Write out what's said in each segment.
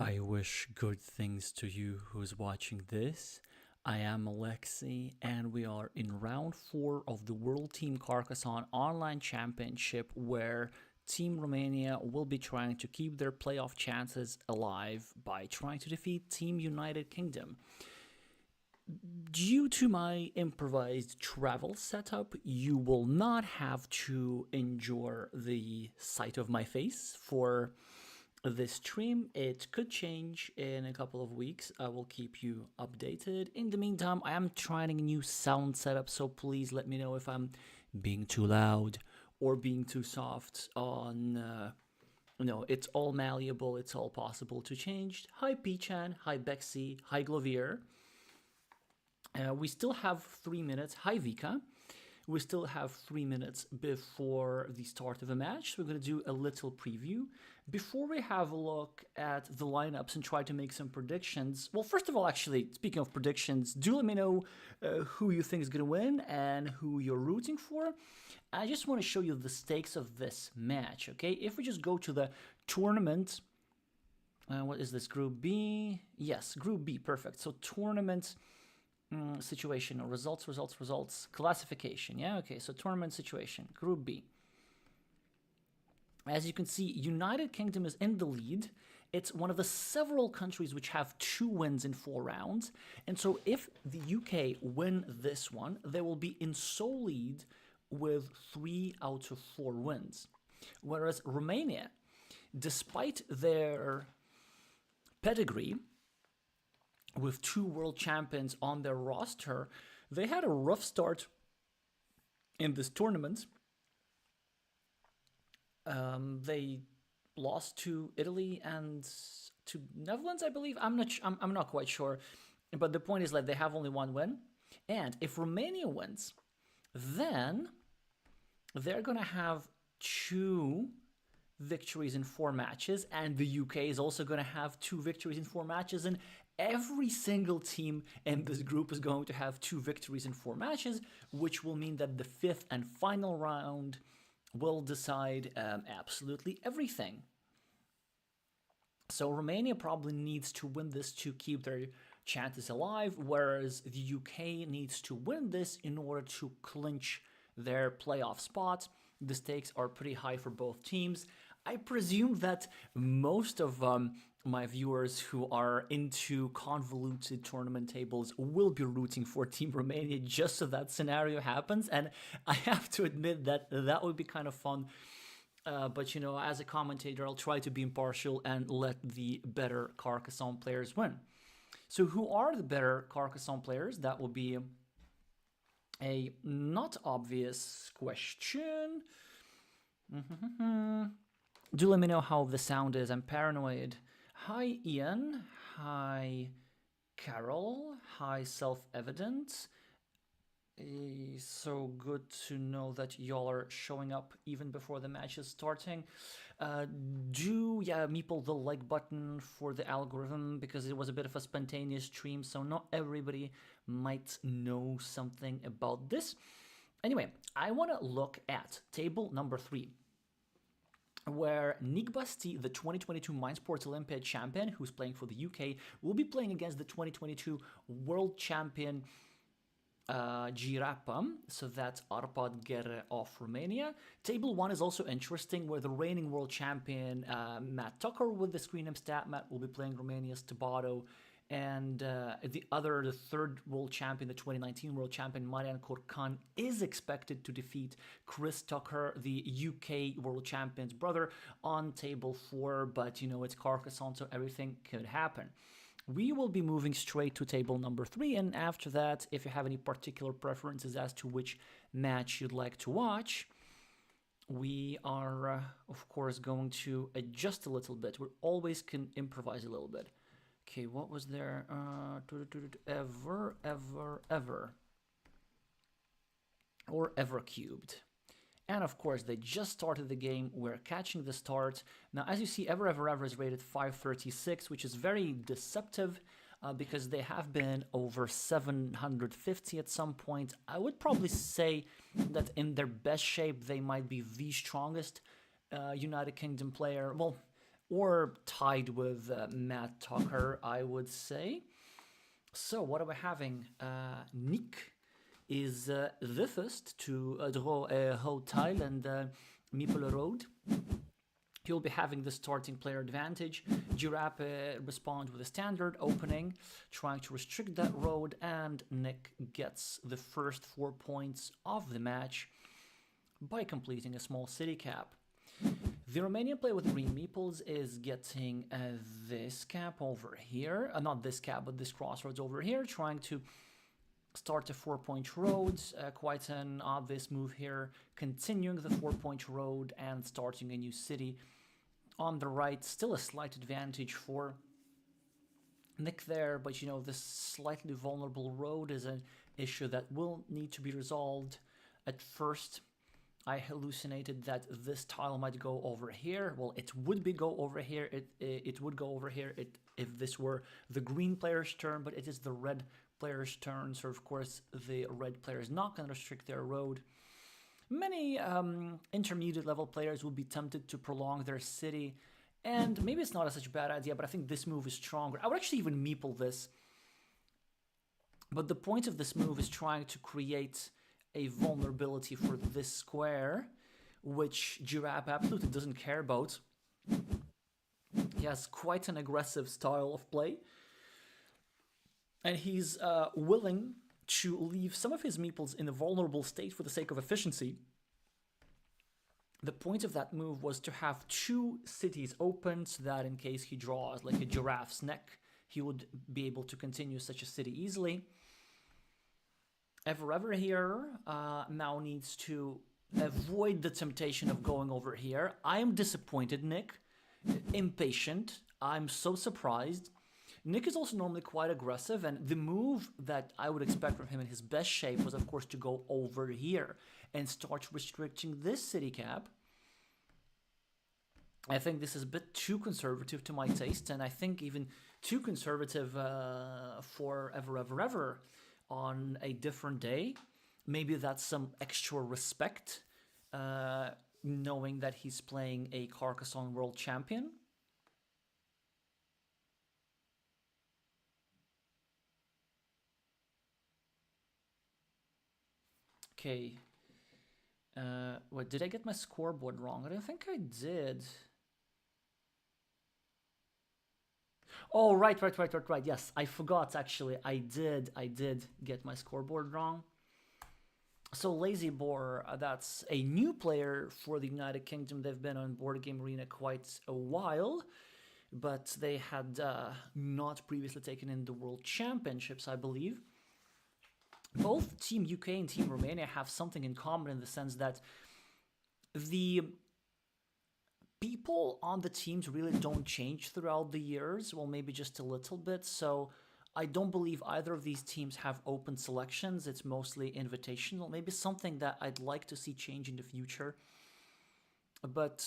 I wish good things to you who's watching this. I am Alexey, and we are in round 4 of the World Team Carcassonne Online Championship, where Team Romania will be trying to keep their playoff chances alive by trying to defeat Team United Kingdom. Due to my improvised travel setup, you will not have to endure the sight of my face for this stream. It could change in a couple of weeks. I will keep you updated. In the meantime, I am trying a new sound setup, so please let me know if I'm being too loud or being too soft on no, it's all malleable, it's all possible to change. Hi Pichan, hi Bexy, hi Glovier. We still have 3 minutes. Hi Vika. We still have 3 minutes before the start of a match, so we're going to do a little preview. Before we have a look at the lineups and try to make some predictions, well, first of all, actually, speaking of predictions, do let me know who you think is going to win and who you're rooting for. I just want to show you the stakes of this match, okay? If we just go to the tournament, what is this, Group B? Yes, Group B, perfect. So tournament situation, or results, classification. Yeah, okay, so tournament situation, Group B. As you can see, United Kingdom is in the lead. It's one of the several countries which have 2 wins in 4 rounds. And so if the UK win this one, they will be in sole lead with 3 out of 4 wins. Whereas Romania, despite their pedigree, with 2 world champions on their roster, they had a rough start in this tournament. They lost to Italy and to Netherlands, I believe. I'm not quite sure, but the point is that they have only 1 win. And if Romania wins, then they're gonna have 2 victories in 4 matches, and the UK is also going to have 2 victories in 4 matches, and every single team in this group is going to have 2 victories in 4 matches, which will mean that the 5th and final round will decide absolutely everything. So Romania probably needs to win this to keep their chances alive, whereas the UK needs to win this in order to clinch their playoff spot. The stakes are pretty high for both teams. I presume that most of my viewers who are into convoluted tournament tables will be rooting for Team Romania just so that scenario happens. And I have to admit that that would be kind of fun. But, you know, as a commentator, I'll try to be impartial and let the better Carcassonne players win. So who are the better Carcassonne players? That will be a not obvious question. Do let me know how the sound is. I'm paranoid. Hi, Ian. Hi, Carol. Hi, Self-Evident. So good to know that y'all are showing up even before the match is starting. Meeple the like button for the algorithm, because it was a bit of a spontaneous stream, so not everybody might know something about this. Anyway, I want to look at table number 3, where Basti, the 2022 Mind Sports Olympiad champion, who's playing for the UK, will be playing against the 2022 world champion Gherasim, so that's Arpad Gere of Romania. Table 1 is also interesting, where the reigning world champion Matt Tucker with the screen name StatMat will be playing Romania's Tobato, and the third world champion, the 2019 world champion Marian Corcan, is expected to defeat Chris Tucker, the UK world champion's brother, on table 4, but you know, it's Carcassonne, so everything could happen. We will be moving straight to table number 3, and after that, if you have any particular preferences as to which match you'd like to watch, we are, of course, going to adjust a little bit. We always can improvise a little bit. Okay, what was there? Ever. Or ever cubed. And of course, they just started the game. We're catching the start. Now, as you see, ever is rated 536, which is very deceptive because they have been over 750 at some point. I would probably say that in their best shape, they might be the strongest United Kingdom player. Well, or tied with Matt Tucker, I would say. So what are we having? Nick is the first to draw a whole tile and meeple a road. He'll be having the starting player advantage. Giraffe responds with a standard opening, trying to restrict that road, and Nick gets the first 4 points of the match by completing a small city cap. The Romanian player with green meeples is getting this cap over here. Not this cap, but this crossroads over here, trying to start a 4-point road. Quite an obvious move here. Continuing the 4-point road and starting a new city. On the right, still a slight advantage for Nick there, but you know, this slightly vulnerable road is an issue that will need to be resolved. At first, I hallucinated that this tile might go over here. Well, it would go over here. It would go over here if this were the green player's turn, but it is the red player's turn, so of course the red player is not going to restrict their road. Many intermediate level players will be tempted to prolong their city, and maybe it's not such a bad idea, but I think this move is stronger. I would actually even meeple this, but the point of this move is trying to create a vulnerability for this square, which Giraffe absolutely doesn't care about. He has quite an aggressive style of play, and he's willing to leave some of his meeples in a vulnerable state for the sake of efficiency. The point of that move was to have 2 cities open so that in case he draws like a giraffe's neck, he would be able to continue such a city easily. Ever here now needs to avoid the temptation of going over here. I am disappointed, Nick. Impatient. I'm so surprised. Nick is also normally quite aggressive, and the move that I would expect from him in his best shape was, of course, to go over here and start restricting this city cap. I think this is a bit too conservative to my taste, and I think even too conservative for ever on a different day. Maybe that's some extra respect, knowing that he's playing a Carcassonne world champion. Okay. What, did I get my scoreboard wrong? I don't think I did. Oh, right. Yes, I forgot, actually. I did get my scoreboard wrong. So Lazy Boore, that's a new player for the United Kingdom. They've been on Board Game Arena quite a while, but they had not previously taken in the World Championships, I believe. Both Team UK and Team Romania have something in common in the sense that the people on the teams really don't change throughout the years. Well, maybe just a little bit. So I don't believe either of these teams have open selections. It's mostly invitational. Maybe something that I'd like to see change in the future. But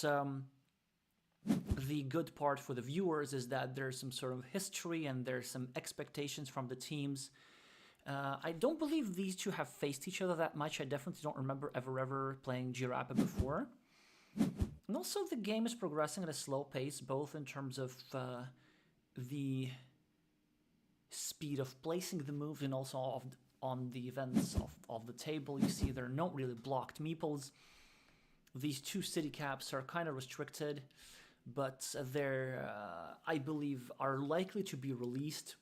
the good part for the viewers is that there's some sort of history and there's some expectations from the teams. I don't believe these two have faced each other that much. I definitely don't remember ever playing Giraffe before. And also the game is progressing at a slow pace, both in terms of the speed of placing the moves and also on the events of the table. You see there are no really blocked meeples. These 2 city caps are kind of restricted, but they're, I believe, are likely to be released.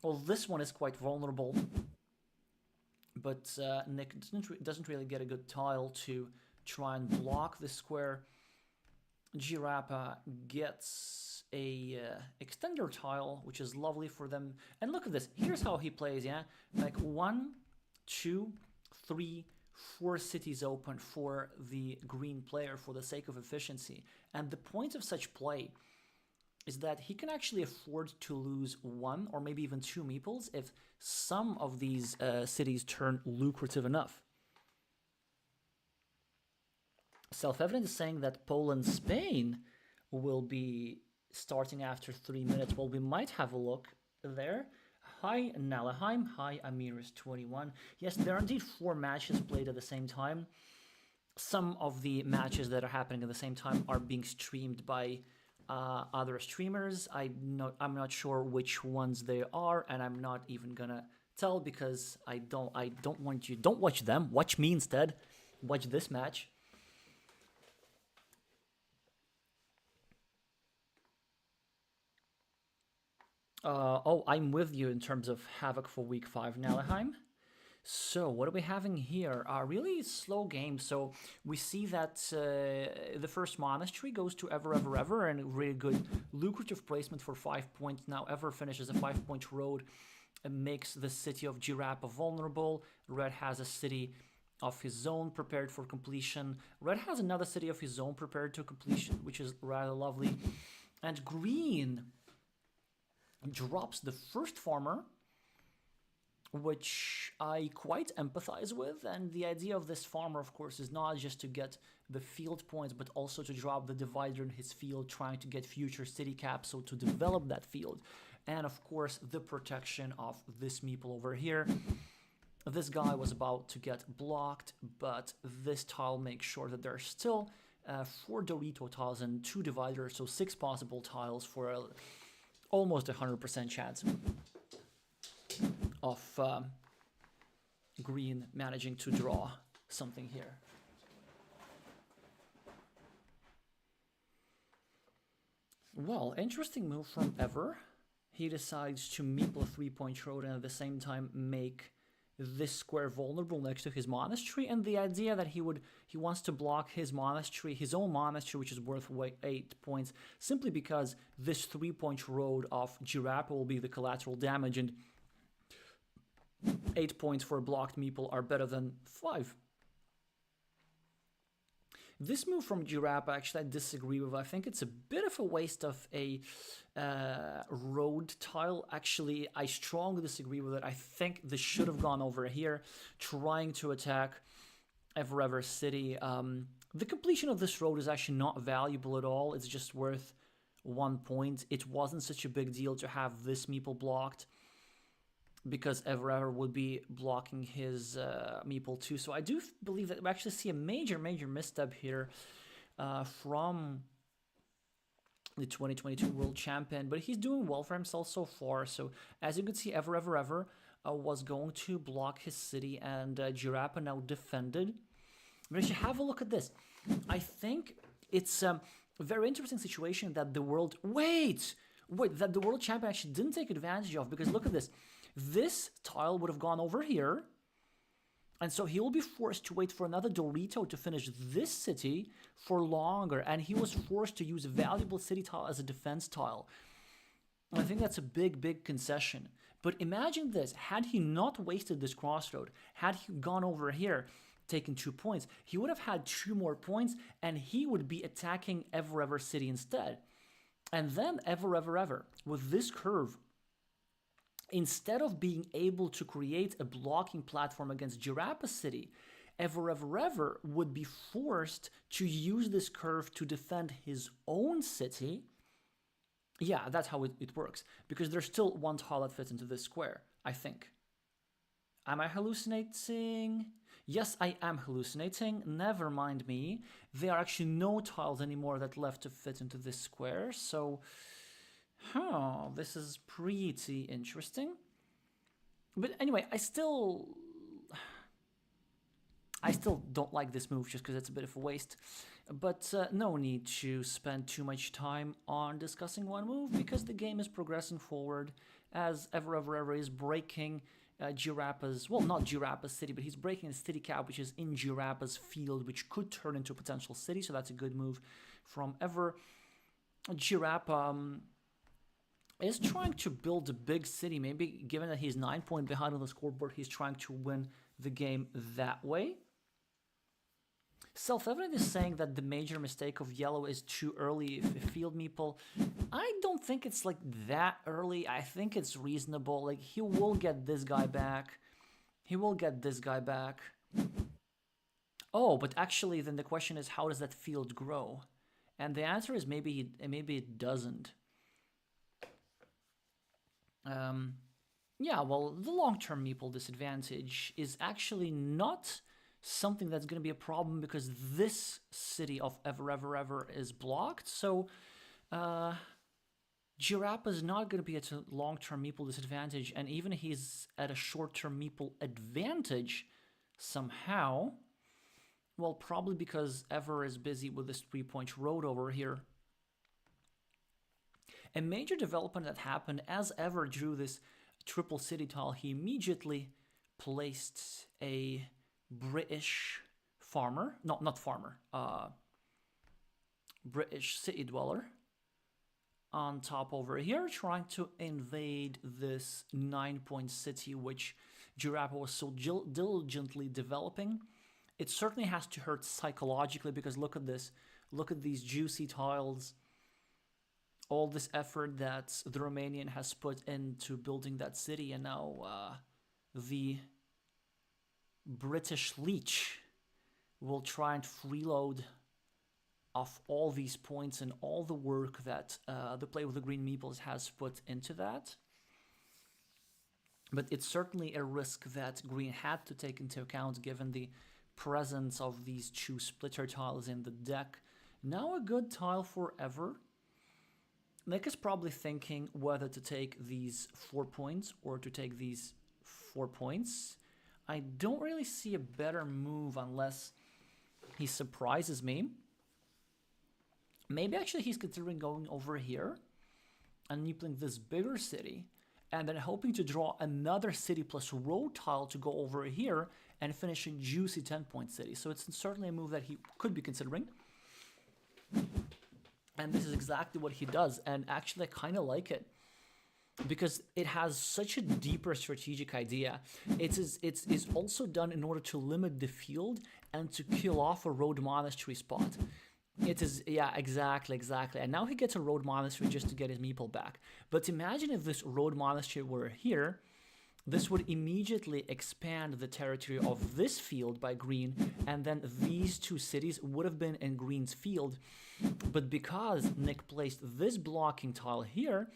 Well, this one is quite vulnerable, but Nick doesn't really get a good tile to try and block the square. Giraffe gets a extender tile, which is lovely for them. And look at this. Here's how he plays, yeah? Like 1, 2, 3, 4 cities open for the green player for the sake of efficiency. And the point of such play is that he can actually afford to lose 1 or maybe even 2 meeples if some of these cities turn lucrative enough. Self-evident is saying that Poland-Spain will be starting after 3 minutes. Well, we might have a look there. Hi, Nalaheim. Hi, Amiris21. Yes, there are indeed 4 matches played at the same time. Some of the matches that are happening at the same time are being streamed by other streamers. I'm not sure which ones they are, and I'm not even gonna tell because I don't want you. Don't watch them. Watch me instead. Watch this match. Oh, I'm with you in terms of Havoc for week 5 Nalheim. So what are we having here? A really slow game. So we see that the first monastery goes to Ever, and a really good lucrative placement for 5 points. Now Ever finishes a 5-point road and makes the city of Girapa vulnerable. Red has a city of his own prepared for completion. Red has another city of his own prepared to completion, which is rather lovely. And Green drops the first farmer, which I quite empathize with. And the idea of this farmer, of course, is not just to get the field points, but also to drop the divider in his field, trying to get future city caps, so to develop that field. And of course, the protection of this meeple over here. This guy was about to get blocked, but this tile makes sure that there's still 4 Dorito tiles and 2 dividers, so 6 possible tiles for almost 100% chance of Green managing to draw something here. Well, interesting move from Ever. He decides to meeple a 3-point road and at the same time make this square vulnerable next to his monastery, and the idea that he wants to block his monastery, his own monastery, which is worth 8 points, simply because this 3-point road of Girapa will be the collateral damage, and 8 points for a blocked meeple are better than 5. This move from Girapa, actually, I disagree with. I think it's a bit of a waste of a road tile. Actually, I strongly disagree with it. I think this should have gone over here, trying to attack Ever City. The completion of this road is actually not valuable at all. It's just worth 1 point. It wasn't such a big deal to have this meeple blocked, because Ever would be blocking his meeple too. So I do believe that we actually see a major misstep here from the 2022 world champion, but he's doing well for himself so far. So as you can see, Ever was going to block his city, and Girapa now defended. But if you have a look at this, I think it's a very interesting situation that the world... Wait! That the world champion actually didn't take advantage of, because look at this. This tile would have gone over here, and so he will be forced to wait for another Dorito to finish this city for longer, and he was forced to use a valuable city tile as a defense tile. I think that's a big concession. But imagine this, had he not wasted this crossroad, had he gone over here, taken 2 points, he would have had 2 more points, and he would be attacking Ever City instead. And then Ever, with this curve, instead of being able to create a blocking platform against Girapa City, Ever would be forced to use this curve to defend his own city. Yeah, that's how it works, because there's still 1 tile that fits into this square, I think. Am I hallucinating? Yes, I am hallucinating. Never mind me. There are actually no tiles anymore that left to fit into this square, so... this is pretty interesting. But anyway, I still don't like this move, just because it's a bit of a waste. But no need to spend too much time on discussing one move, because the game is progressing forward as Ever is breaking Girapa's, well, not Girapa's city, but he's breaking the city cap, which is in Girapa's field, which could turn into a potential city, so that's a good move from Ever. Girapa is trying to build a big city. Maybe given that he's 9 points behind on the scoreboard, he's trying to win the game that way. Self-Evident is saying that the major mistake of yellow is too early field meeple. I don't think it's like that early. I think it's reasonable. Like, he will get this guy back. He will get this guy back. Oh, but actually then the question is, how does that field grow? And the answer is maybe it doesn't. Yeah, well, the long-term meeple disadvantage is actually not something that's going to be a problem, because this city of Ever is blocked. So Girappa is not going to be at a long-term meeple disadvantage, and even if he's at a short-term meeple advantage somehow, well, probably because Ever is busy with this 3-point road over here. A major development that happened as Ever drew this triple city tile, he immediately placed a British farmer, not farmer, British city dweller on top over here, trying to invade this 9-point city, which Girappa was so diligently developing. It certainly has to hurt psychologically, because look at this. Look at these juicy tiles. All this effort that the Romanian has put into building that city, and now the British leech will try and freeload off all these points and all the work that the Play with the Green Meeples has put into that. But it's certainly a risk that Green had to take into account given the presence of these two splitter tiles in the deck. Now a good tile for Ever. Nick is probably thinking whether to take these 4 points or to take these 4 points. I don't really see a better move unless he surprises me. Maybe actually he's considering going over here and neepling this bigger city, and then hoping to draw another city plus road tile to go over here and finish a juicy 10-point city. So it's certainly a move that he could be considering. And this is exactly what he does, and actually I kind of like it, because it has such a deeper strategic idea. It's also done in order to limit the field and to kill off a road monastery spot. It is, yeah, exactly. And now he gets a road monastery just to get his meeple back. But imagine if this road monastery were here. This would immediately expand the territory of this field by Green, and then these two cities would have been in Green's field. But because Nick placed this blocking tile here,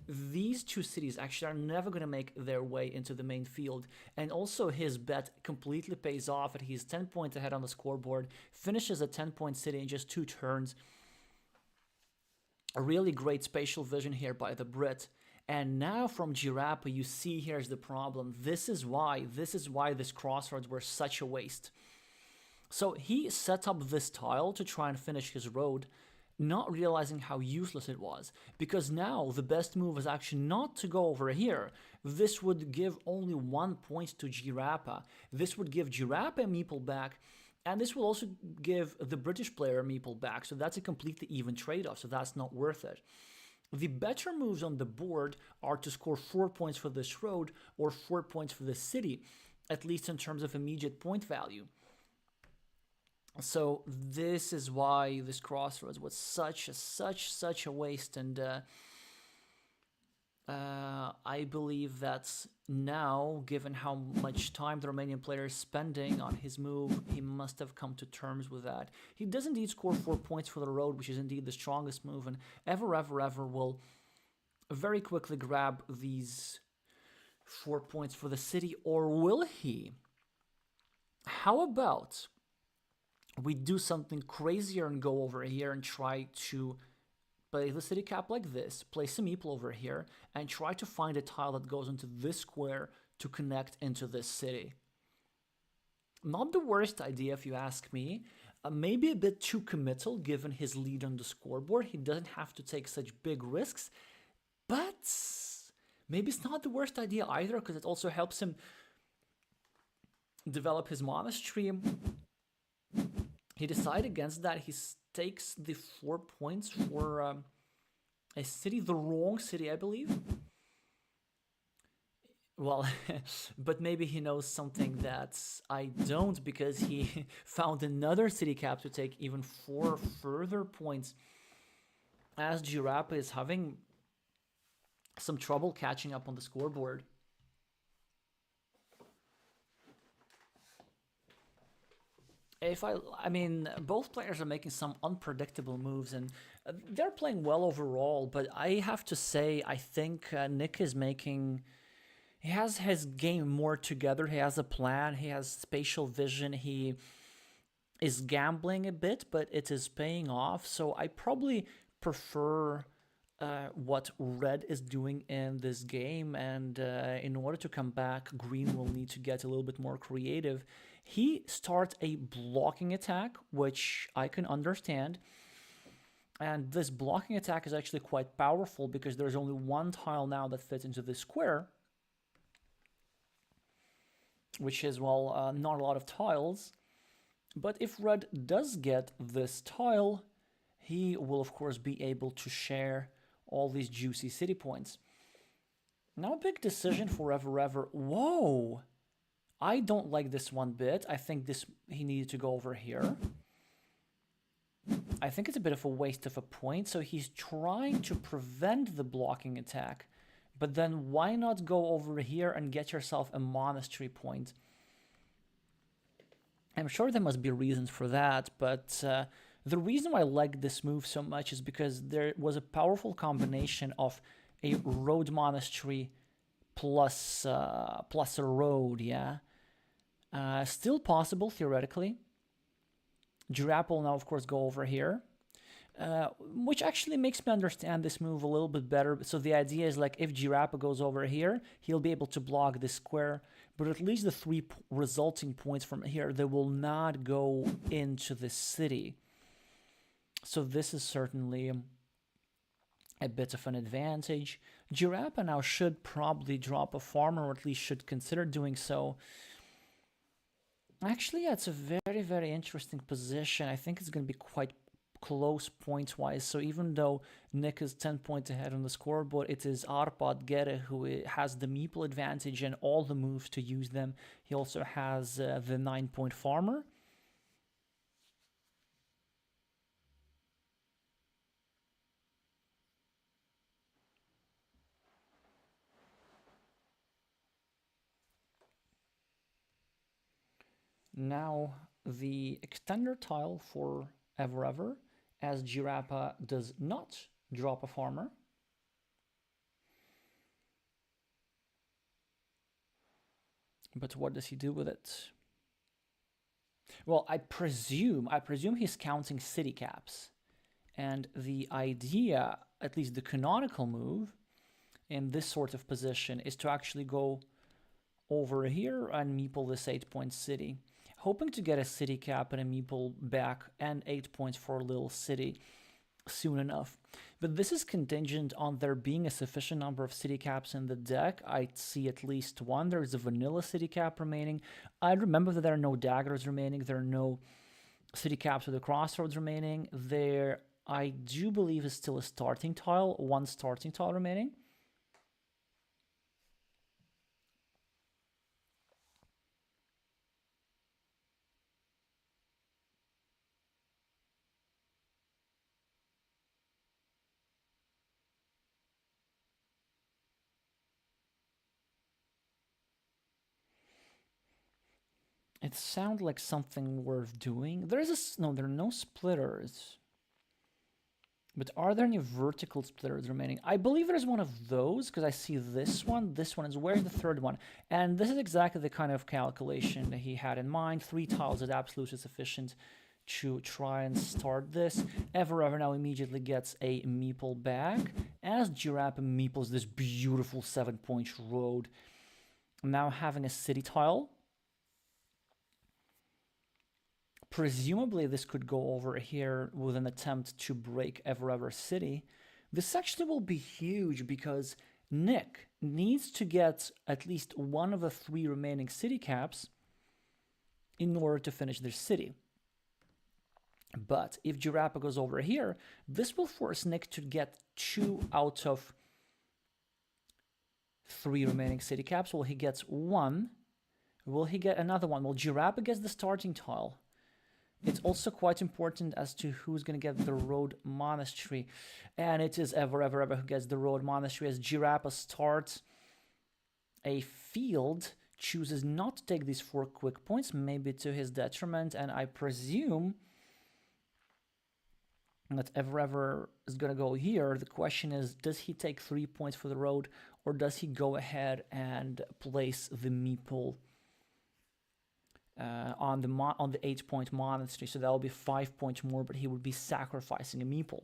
these two cities actually are never going to make their way into the main field. And also his bet completely pays off, and he's 10 points ahead on the scoreboard, finishes a 10-point city in just 2 turns. A really great spatial vision here by the Brit. And now from Girappa, you see here's the problem. This is why this crossroads were such a waste. So he set up this tile to try and finish his road, not realizing how useless it was. Because now the best move is actually not to go over here. This would give only 1 point to Girappa. This would give Girappa a meeple back, and this will also give the British player a meeple back. So that's a completely even trade-off, so that's not worth it. The better moves on the board are to score 4 points for this road or 4 points for this city, at least in terms of immediate point value. So this is why this crossroads was such a waste, and I believe that now, given how much time the Romanian player is spending on his move, he must have come to terms with that. He does indeed score 4 points for the road, which is indeed the strongest move, and Ever will very quickly grab these 4 points for the city, or will he? How about we do something crazier and go over here and try to play the city cap like this, place a meeple over here, and try to find a tile that goes into this square to connect into this city. Not the worst idea if you ask me. Maybe a bit too committal given his lead on the scoreboard. He doesn't have to take such big risks, but maybe it's not the worst idea either, because it also helps him develop his monastery. He decided against that. He takes the 4 points for a city, the wrong city, I believe. Well, but maybe he knows something that I don't, because he found another city cap to take even 4 further points, as Girappa is having some trouble catching up on the scoreboard. I mean, both players are making some unpredictable moves, and they're playing well overall, but I have to say, I think Nick is making... He has his game more together. He has a plan. He has spatial vision. He is gambling a bit, but it is paying off. So I probably prefer what red is doing in this game, and in order to come back, green will need to get a little bit more creative. He starts a blocking attack, which I can understand. And this blocking attack is actually quite powerful because there's only one tile now that fits into this square, which is, well, not a lot of tiles. But if red does get this tile, he will, of course, be able to share all these juicy city points. Now a big decision for Ever. Whoa! I don't like this one bit. I think he needed to go over here. I think it's a bit of a waste of a point, so he's trying to prevent the blocking attack. But then why not go over here and get yourself a monastery point? I'm sure there must be reasons for that, but the reason why I like this move so much is because there was a powerful combination of a road monastery plus a road, yeah? Still possible, theoretically. Giraffe will now, of course, go over here, which actually makes me understand this move a little bit better. So the idea is, like, if Giraffe goes over here, he'll be able to block this square, but at least the three resulting points from here, they will not go into the city. So this is certainly a bit of an advantage. Giraffe now should probably drop a farmer, or at least should consider doing so. Actually, yeah, it's a very, very interesting position. I think it's going to be quite close points-wise. So even though Nick is 10 points ahead on the scoreboard, it is Arpad Gere who has the meeple advantage and all the moves to use them. He also has the 9-point farmer. Now, the extender tile for Ever, as Girappa does not drop a farmer. But what does he do with it? Well, I presume he's counting city caps. And the idea, at least the canonical move, in this sort of position is to actually go over here and meeple this 8-point city. Hoping to get a city cap and a meeple back and 8 points for a little city soon enough. But this is contingent on there being a sufficient number of city caps in the deck. I see at least one. There's a vanilla city cap remaining. I remember that there are no daggers remaining. There are no city caps with the crossroads remaining. There, I do believe, is still a starting tile. One starting tile remaining. It sounds like something worth doing. There are no splitters. But are there any vertical splitters remaining? I believe there's one of those, because I see this one. This one is, where's the third one? And this is exactly the kind of calculation that he had in mind. 3 tiles is absolutely sufficient to try and start this. Ever now immediately gets a meeple back, as Giraffe meeples this beautiful 7-point road. Now having a city tile. Presumably this could go over here with an attempt to break Ever City. This actually will be huge because Nick needs to get at least one of the 3 remaining city caps in order to finish their city. But if Giraffe goes over here, this will force Nick to get 2 out of 3 remaining city caps. Well, he gets 1. Will he get another one? Well, Giraffe gets the starting tile. It's also quite important as to who's going to get the road monastery. And it is Ever who gets the road monastery, as Giraffe starts a field, chooses not to take these 4 quick points, maybe to his detriment, and I presume that Ever is going to go here. The question is, does he take 3 points for the road, or does he go ahead and place the meeple on the 8-point monastery? So that will be 5 points more, but he would be sacrificing a meeple.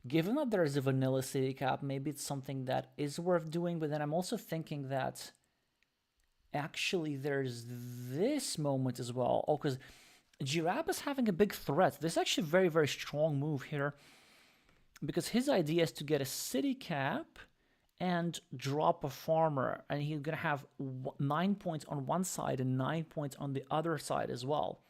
Given that there is a vanilla city cap, maybe it's something that is worth doing, but then I'm also thinking that actually there's this moment as well. Oh, because Giraffe is having a big threat. This is actually a very, very strong move here, because his idea is to get a city cap and drop a farmer, and he's gonna have 9 points on one side and 9 points on the other side as well.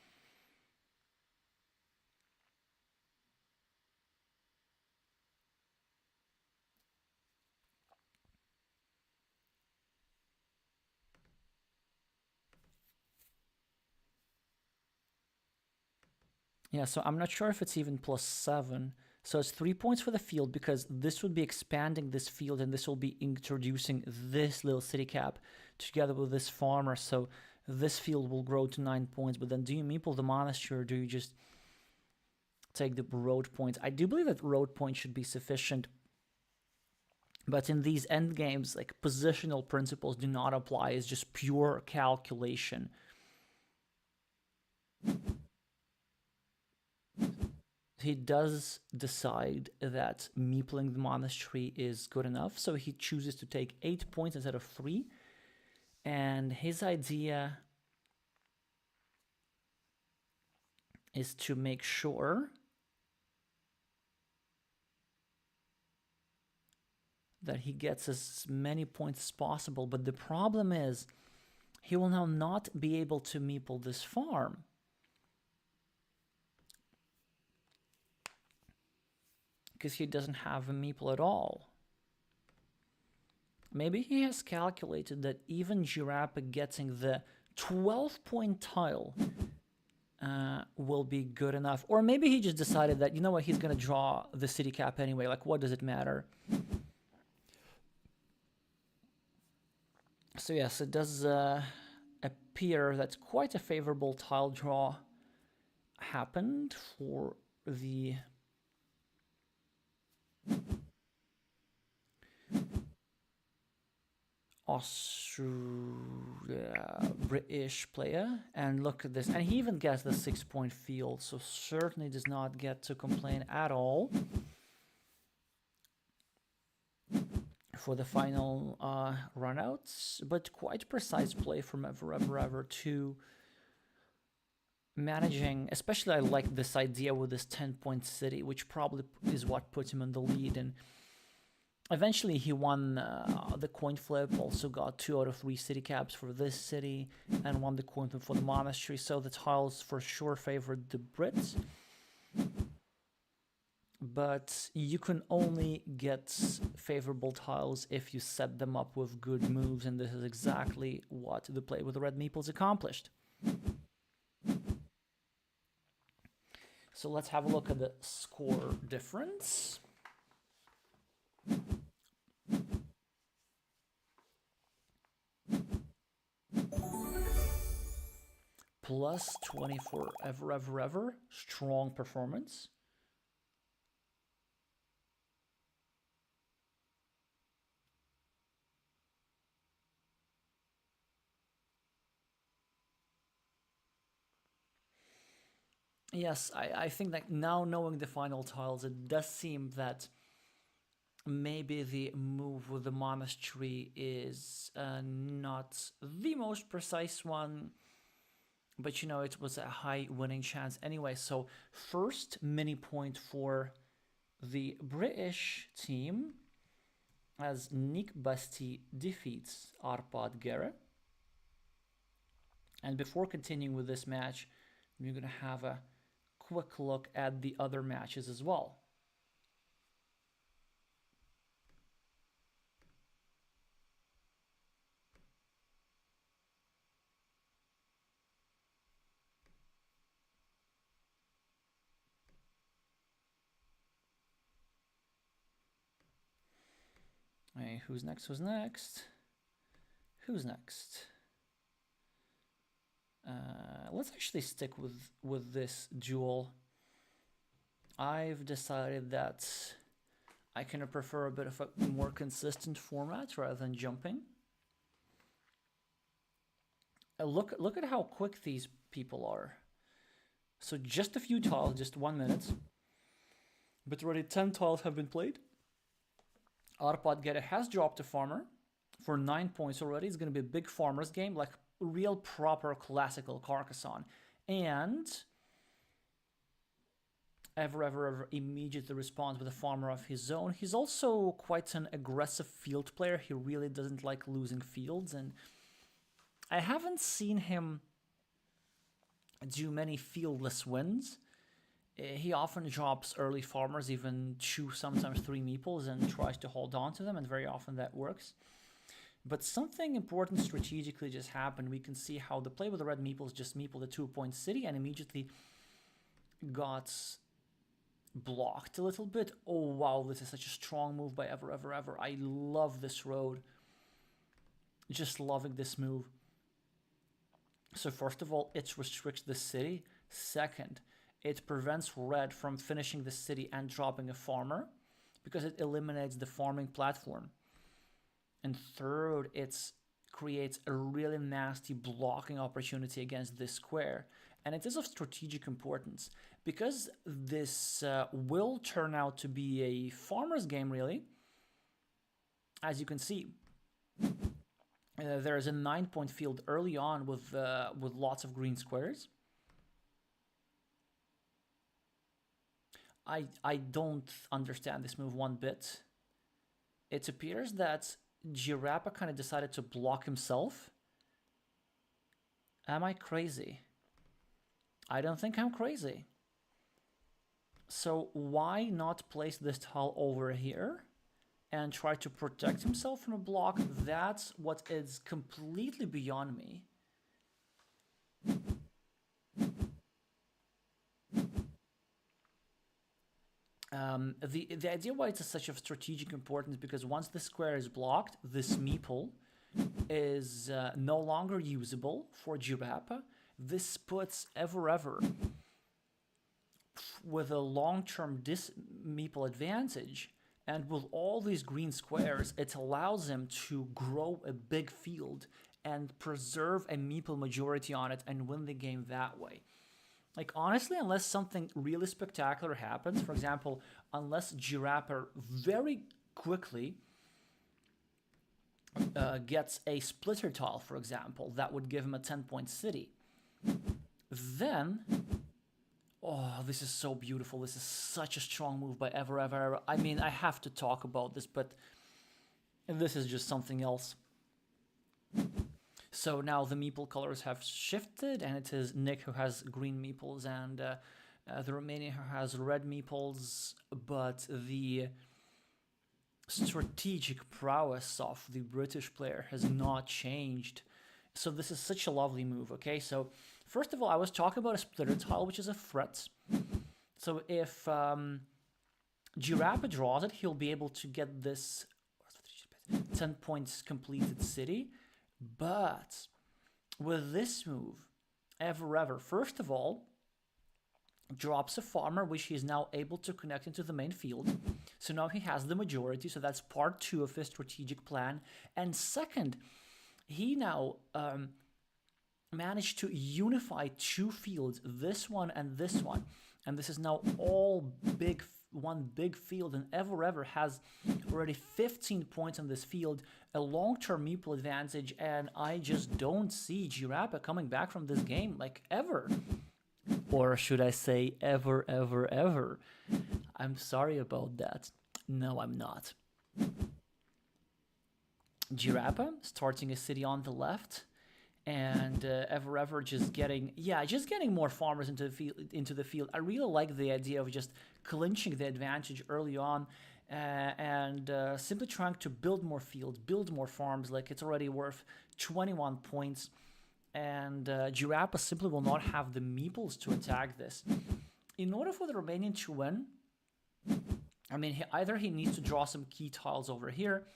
Yeah, so I'm not sure if it's even +7. So it's 3 points for the field, because this would be expanding this field and this will be introducing this little city cap together with this farmer. So this field will grow to 9 points. But then do you meeple the monastery, or do you just take the road points? I do believe that road points should be sufficient. But in these end games, like, positional principles do not apply. It's just pure calculation. He does decide that meepling the monastery is good enough, so he chooses to take 8 points instead of 3. And his idea is to make sure that he gets as many points as possible. But the problem is, he will now not be able to meeple this farm. Because he doesn't have a meeple at all. Maybe he has calculated that even Giraffe getting the 12-point tile will be good enough. Or maybe he just decided that, you know what, he's going to draw the city cap anyway. Like, what does it matter? So yes, it does appear that quite a favorable tile draw happened for the British player. And look at this, and he even gets the 6-point field, so certainly does not get to complain at all for the final runouts. But quite precise play from Ever to managing, especially I like this idea with this 10-point city, which probably is what put him in the lead. And eventually he won the coin flip, also got 2 out of 3 city caps for this city, and won the coin flip for the monastery. So the tiles for sure favored the Brits. But you can only get favorable tiles if you set them up with good moves, and this is exactly what the play with the red meeples accomplished. So let's have a look at the score difference. Plus 20 for Ever. Strong performance. Yes, I think that now, knowing the final tiles, it does seem that maybe the move with the monastery is not the most precise one, but you know, it was a high winning chance anyway. So first mini point for the British team, as Nick Basti defeats Arpad Ghera. And before continuing with this match, we're going to have a quick look at the other matches as well. Hey, who's next? Let's actually stick with this duel. I've decided that I kind of prefer a bit of a more consistent format rather than jumping. Look at how quick these people are. So just a few tiles, just 1 minute. But already 10 tiles have been played. Arpad Gere has dropped a farmer for 9 points already. It's going to be a big farmer's game, like real proper classical Carcassonne. And Ever immediately responds with a farmer of his own. He's also quite an aggressive field player. He really doesn't like losing fields, and I haven't seen him do many fieldless wins. He often drops early farmers, even 2, sometimes 3 meeples, and tries to hold on to them, and very often that works. But something important strategically just happened. We can see how the play with the red meeples just meepled a 2-point city and immediately got blocked a little bit. Oh wow, this is such a strong move by Ever. I love this road. Just loving this move. So first of all, it restricts the city. Second, it prevents red from finishing the city and dropping a farmer because it eliminates the farming platform. And third, it creates a really nasty blocking opportunity against this square. And it is of strategic importance because this will turn out to be a farmer's game, really. As you can see, there is a 9-point field early on with lots of green squares. I don't understand this move one bit. It appears that Girappa kind of decided to block himself. Am I crazy? I don't think I'm crazy. So why not place this tile over here and try to protect himself from a block? That's what is completely beyond me. The idea why it's such of strategic importance because once the square is blocked, this meeple is no longer usable for Girappa. This puts Ever with a long-term meeple advantage, and with all these green squares, it allows him to grow a big field and preserve a meeple majority on it and win the game that way. Like, honestly, unless something really spectacular happens, for example, unless Girappa very quickly gets a splitter tile, for example, that would give him a 10-point city, then, oh, this is so beautiful. This is such a strong move by Ever. I mean, I have to talk about this, but this is just something else. So now the meeple colors have shifted, and it is Nick who has green meeples and the Romanian who has red meeples, but the strategic prowess of the British player has not changed. So this is such a lovely move, okay? So first of all, I was talking about a splitter tile, which is a threat. So if Girappa draws it, he'll be able to get this 10 points completed city. But with this move, Ever, first of all, drops a farmer, which he is now able to connect into the main field. So now he has the majority, so that's part 2 of his strategic plan. And second, he now managed to unify 2 fields, this one and this one. And this is now all one big field, and Ever has already 15 points on this field, a long-term meeple advantage, and I just don't see Girappa coming back from this game, like, ever. Or should I say ever. I'm sorry about that. No, I'm not. Girappa starting a city on the left, and Ever just getting more farmers into the field. I really like the idea of just clinching the advantage early on, and simply trying to build more fields, build more farms. Like, it's already worth 21 points, and Girappa simply will not have the meeples to attack this. In order for the Romanian to win, I mean, either he needs to draw some key tiles over here.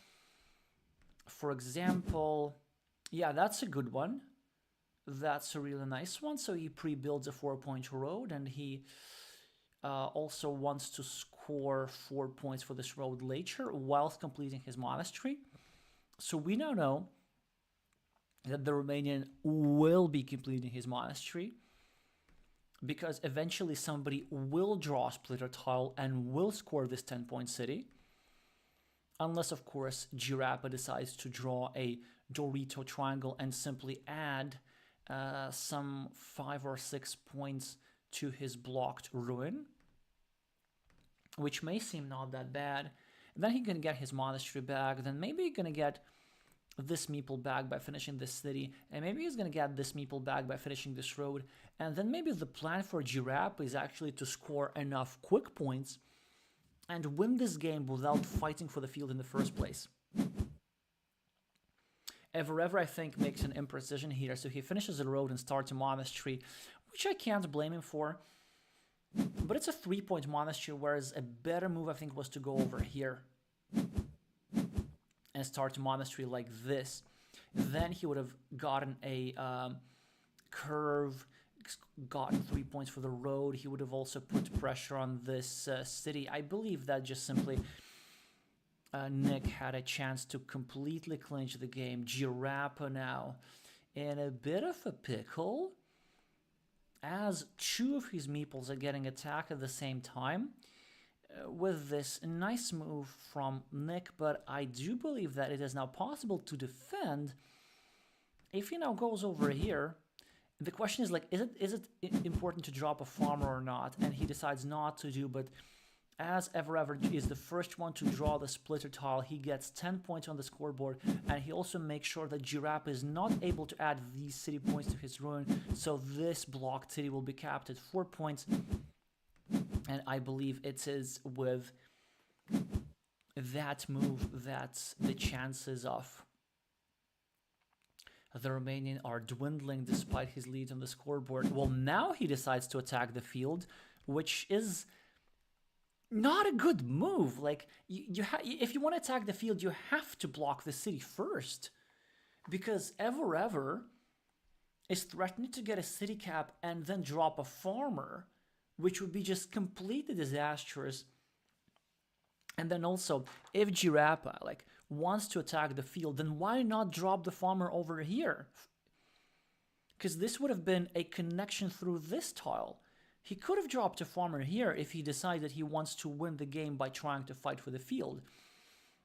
For example, yeah, that's a good one. That's a really nice one. So he pre-builds a 4-point road, and he also wants to score 4 points for this road later whilst completing his monastery. So we now know that the Romanian will be completing his monastery. because eventually somebody will draw a splitter tile and will score this 10-point city. Unless, of course, Girappa decides to draw a Dorito triangle and simply add some 5 or 6 points to his blocked ruin, which may seem not that bad. Then he can get his monastery back. Then maybe he's gonna get this meeple back by finishing this city, and maybe he's gonna get this meeple back by finishing this road. And then maybe the plan for Girappa is actually to score enough quick points and win this game without fighting for the field in the first place. Ever, I think, makes an imprecision here, so he finishes the road and starts a monastery, which I can't blame him for. But it's a 3-point monastery, whereas a better move, I think, was to go over here and start a monastery like this. Then he would have gotten a curve, gotten 3 points for the road. He would have also put pressure on this city. I believe that just simply Nick had a chance to completely clinch the game. Girappa now in a bit of a pickle, as 2 of his meeples are getting attacked at the same time with this nice move from Nick, but I do believe that it is now possible to defend. If he now goes over here, the question is, like, is it important to drop a farmer or not? And he decides not to do, but as Ever is the first one to draw the splitter tile, he gets 10 points on the scoreboard, and he also makes sure that Girappa is not able to add these city points to his ruin, so this blocked city will be capped at 4 points, and I believe it is with that move that the chances of the Romanian are dwindling despite his lead on the scoreboard. Well, now he decides to attack the field, which is not a good move. Like, if you want to attack the field, you have to block the city first, because Ever is threatening to get a city cap and then drop a farmer, which would be just completely disastrous. And then also, if Girappa wants to attack the field, then why not drop the farmer over here? Because this would have been a connection through this tile. He could have dropped a farmer here if he decided he wants to win the game by trying to fight for the field.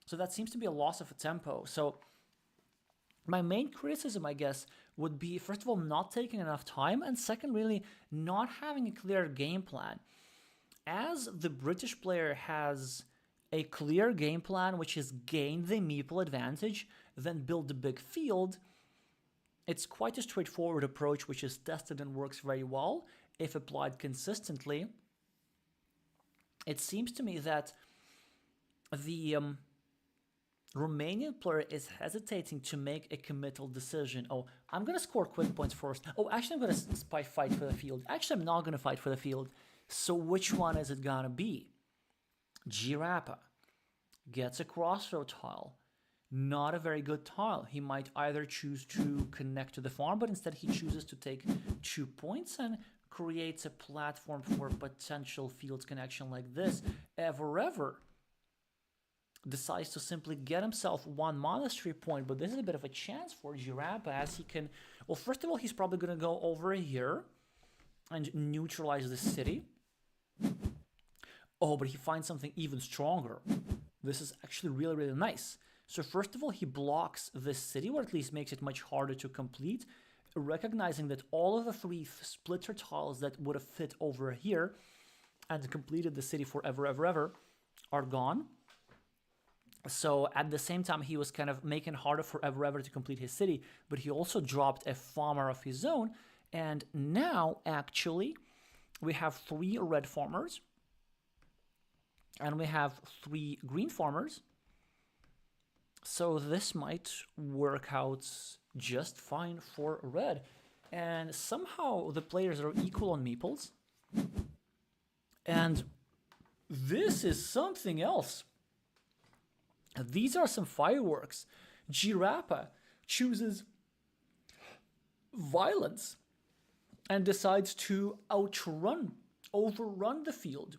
So that seems to be a loss of a tempo. So my main criticism, I guess, would be, first of all, not taking enough time, and second, really not having a clear game plan. As the British player has a clear game plan, which is gain the meeple advantage, then build a big field, it's quite a straightforward approach, which is tested and works very well if applied consistently. It seems to me that the Romanian player is hesitating to make a committal decision. Oh, I'm going to score quick points first. Oh, actually, I'm going to fight for the field. Actually, I'm not going to fight for the field. So which one is it going to be? Girappa gets a crossroad tile. Not a very good tile. He might either choose to connect to the farm, but instead he chooses to take 2 points and creates a platform for potential fields connection like this. Ever decides to simply get himself 1 monastery point, but this is a bit of a chance for Girappa, as he can... Well, first of all, he's probably going to go over here and neutralize the city. Oh, but he finds something even stronger. This is actually really, really nice. So first of all, he blocks this city, or at least makes it much harder to complete, recognizing that all of the 3 splitter tiles that would have fit over here and completed the city for ever are gone. So at the same time, he was kind of making it harder for ever to complete his city, but he also dropped a farmer of his own. And now, actually, we have 3 red farmers, and we have 3 green farmers. So this might work out just fine for red. And somehow the players are equal on meeples. And this is something else. These are some fireworks. Girappa chooses violence and decides to overrun the field.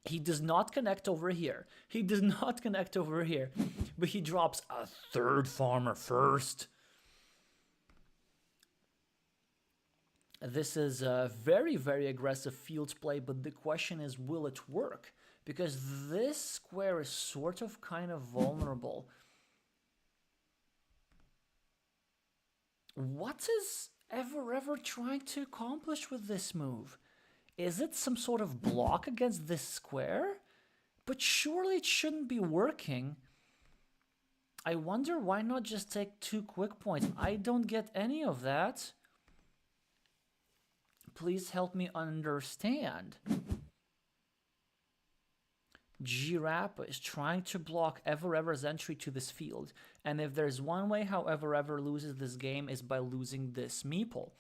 He does not connect over here. He does not connect over here. But he drops a 3rd farmer first. This is a very, very aggressive field play, but the question is, will it work? Because this square is sort of kind of vulnerable. What is ever trying to accomplish with this move? Is it some sort of block against this square? But surely it shouldn't be working. I wonder why not just take 2 quick points. I don't get any of that. Please help me understand. Gherasim is trying to block Ever's entry to this field. And if there's one way how Ever loses this game is by losing this meeple.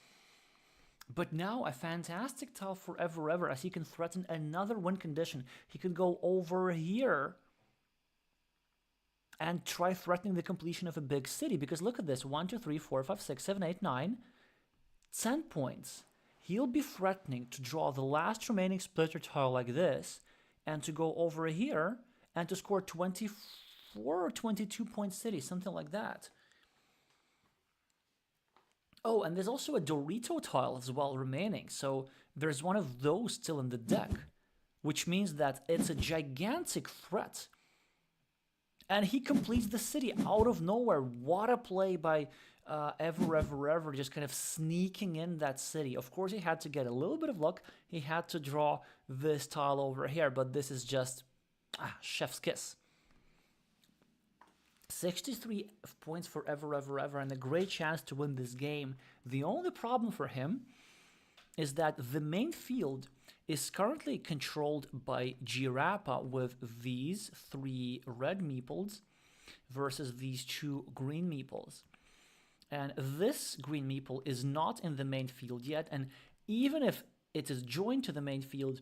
But now a fantastic tile for Ever as he can threaten another win condition. He could go over here and try threatening the completion of a big city. Because look at this, 1, 2, 3, 4, 5, 6, 7, 8, 9, 10 points. He'll be threatening to draw the last remaining splitter tile like this and to go over here and to score 24 or 22 point city, something like that. Oh, and there's also a Dorito tile as well remaining, so there's one of those still in the deck, which means that it's a gigantic threat. And he completes the city out of nowhere. What a play by Ever, just kind of sneaking in that city. Of course, he had to get a little bit of luck. He had to draw this tile over here, but this is just chef's kiss. 63 points for Ever, and a great chance to win this game. The only problem for him is that the main field is currently controlled by Gherasim with these 3 red meeples versus these 2 green meeples. And this green meeple is not in the main field yet, and even if it is joined to the main field,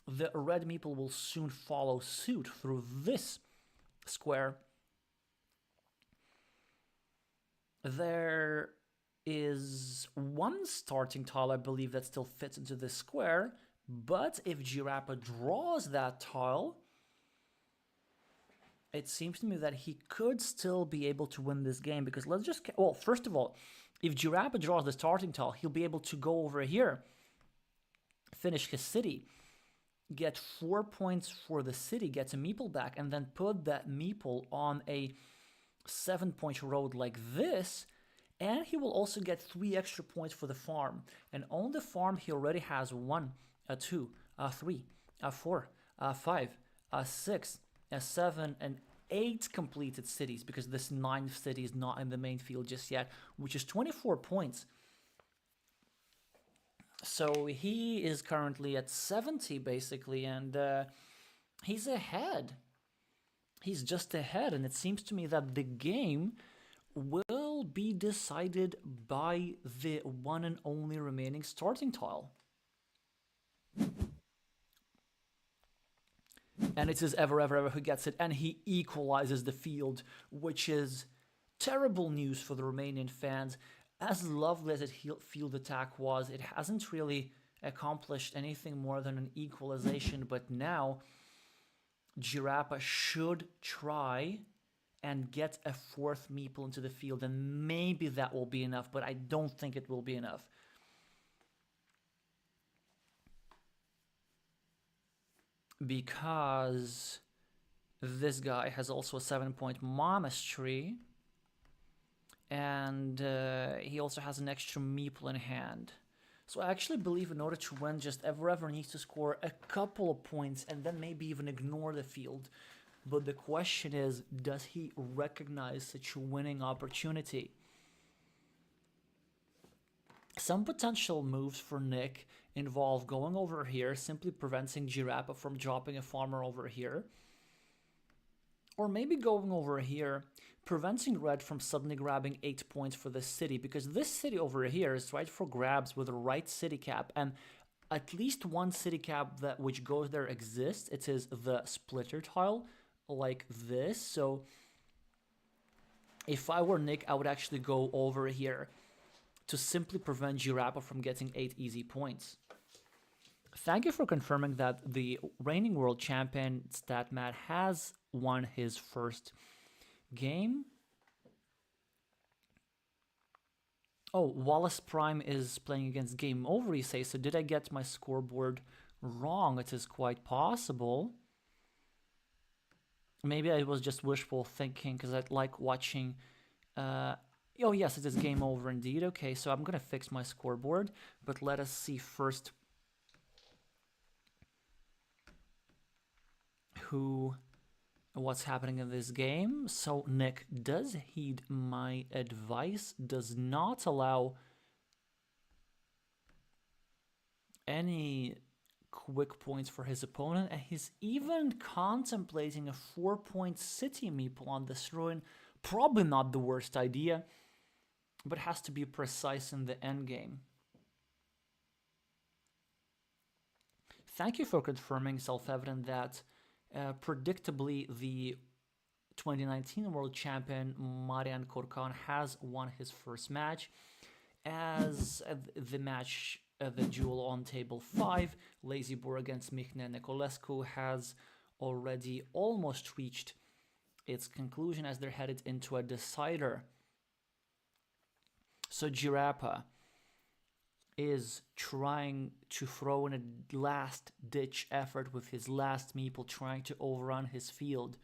the red meeple will soon follow suit through this square. There is one starting tile, I believe, that still fits into this square, but if Gherasim draws that tile, it seems to me that he could still be able to win this game, because let's just... Well, first of all, if Gherasim draws the starting tile, he'll be able to go over here, finish his city, get 4 points for the city, gets a meeple back, and then put that meeple on a 7-point road like this, and he will also get 3 extra points for the farm. And on the farm, he already has 1, 2, 3, 4, 5, 6, 7, and 8 completed cities, because this 9th city is not in the main field just yet, which is 24 points. So he is currently at 70 basically, and he's ahead. He's just ahead, and it seems to me that the game will be decided by the one and only remaining starting tile. And it is Ever who gets it, and he equalizes the field, which is terrible news for the Romanian fans. As lovely as the field attack was, it hasn't really accomplished anything more than an equalization, but now Gherasim should try and get a 4th meeple into the field, and maybe that will be enough, but I don't think it will be enough. Because this guy has also a 7-point monastery, and he also has an extra meeple in hand. So I actually believe in order to win, just Ever needs to score a couple of points and then maybe even ignore the field. But the question is, does he recognize such a winning opportunity? Some potential moves for Nick involve going over here, simply preventing Gherasim from dropping a farmer over here. Or maybe going over here, preventing Red from suddenly grabbing 8 points for this city, because this city over here is right for grabs with the right city cap, and at least one city cap that which goes there exists. It is the splitter tile, like this. So if I were Nick, I would actually go over here to simply prevent Gherasim from getting 8 easy points. Thank you for confirming that the reigning world champion StatMat has won his first game. Oh, Wallace Prime is playing against Game Over, you say. So did I get my scoreboard wrong? It is quite possible. Maybe I was just wishful thinking because I like watching... oh, yes, it is Game Over indeed. Okay, so I'm going to fix my scoreboard. But let us see first what's happening in this game. So Nick does heed my advice, does not allow any quick points for his opponent, and he's even contemplating a 4-point city meeple on this ruin. Probably not the worst idea, but has to be precise in the endgame. Thank you for confirming, self-evident, that predictably the 2019 world champion Marian Corcan has won his first match, as the duel on table 5, Lazy Boore against Mihnea Nicolescu, has already almost reached its conclusion as they're headed into a decider. So Girappa is trying to throw in a last-ditch effort with his last meeple, trying to overrun his field.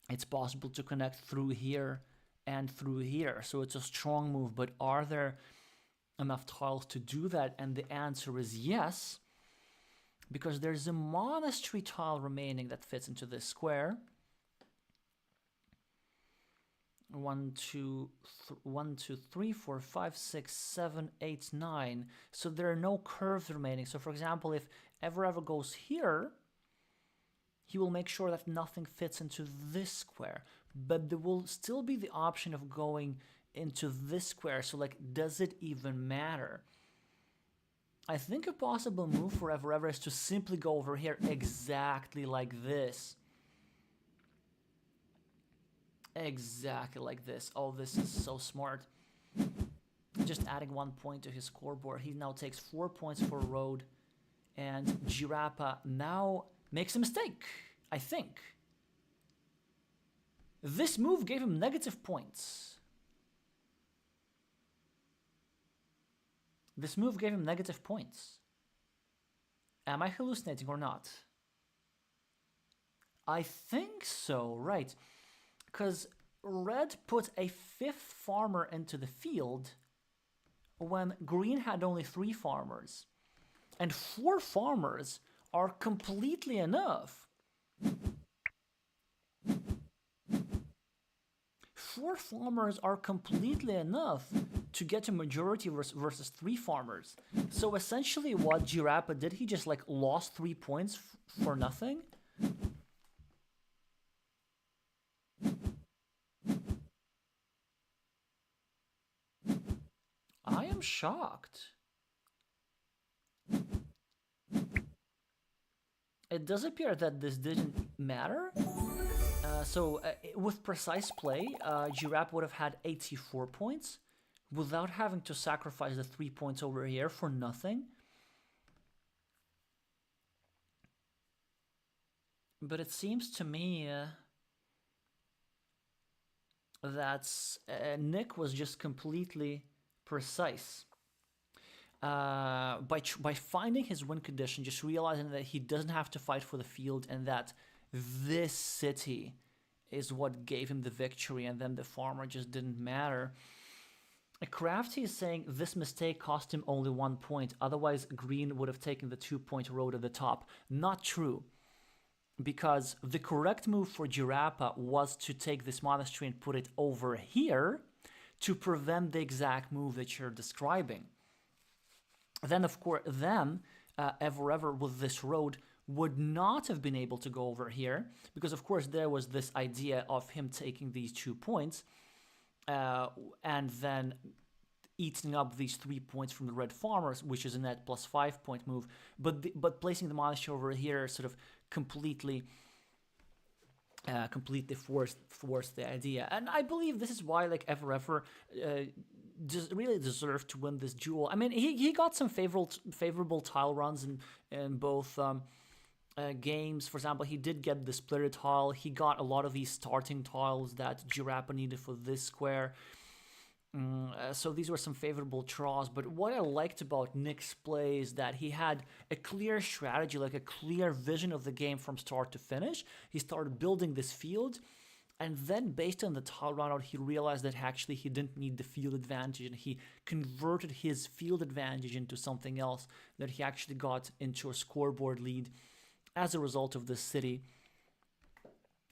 It's possible to connect through here and through here, so it's a strong move, but are there enough tiles to do that? And the answer is yes, because there's a monastery tile remaining that fits into this square. 1, 2, 3, 4, 5, 6, 7, 8, 9. So there are no curves remaining. So for example, if ever goes here, he will make sure that nothing fits into this square. But there will still be the option of going into this square. So like, does it even matter? I think a possible move for ever is to simply go over here exactly like this. Exactly like this. Oh, this is so smart. Just adding 1 point to his scoreboard. He now takes 4 points for road. And Girappa now makes a mistake, I think. This move gave him negative points. This move gave him negative points. Am I hallucinating or not? I think so, right. Because red put a 5th farmer into the field when green had only 3 farmers. And 4 farmers are completely enough. 4 farmers are completely enough to get a majority versus 3 farmers. So essentially what Girappa did, he just like lost 3 points for nothing. I am shocked. It does appear that this didn't matter. With precise play, Girappa would have had 84 points without having to sacrifice the 3 points over here for nothing. But it seems to me that Nick was just completely precise. By finding his win condition, just realizing that he doesn't have to fight for the field and that this city is what gave him the victory, and then the farmer just didn't matter. Crafty is saying this mistake cost him only 1 point, otherwise green would have taken the 2-point road at the top. Not true, because the correct move for Girappa was to take this monastery and put it over here to prevent the exact move that you're describing. Then, of course, ever with this road would not have been able to go over here, because, of course, there was this idea of him taking these 2 points and then eating up these 3 points from the red farmers, which is a net plus 5-point move. But placing the monastery over here sort of completely forced the idea. And I believe this is why, like, ever just really deserved to win this duel. I mean, he got some favorable tile runs in both games. For example, he did get the splitter tile. He got a lot of these starting tiles that Girappa needed for this square. So these were some favorable draws, but what I liked about Nick's play is that he had a clear strategy, like a clear vision of the game from start to finish. He started building this field, and then based on the tile run out, he realized that actually he didn't need the field advantage, and he converted his field advantage into something else, that he actually got into a scoreboard lead as a result of this city.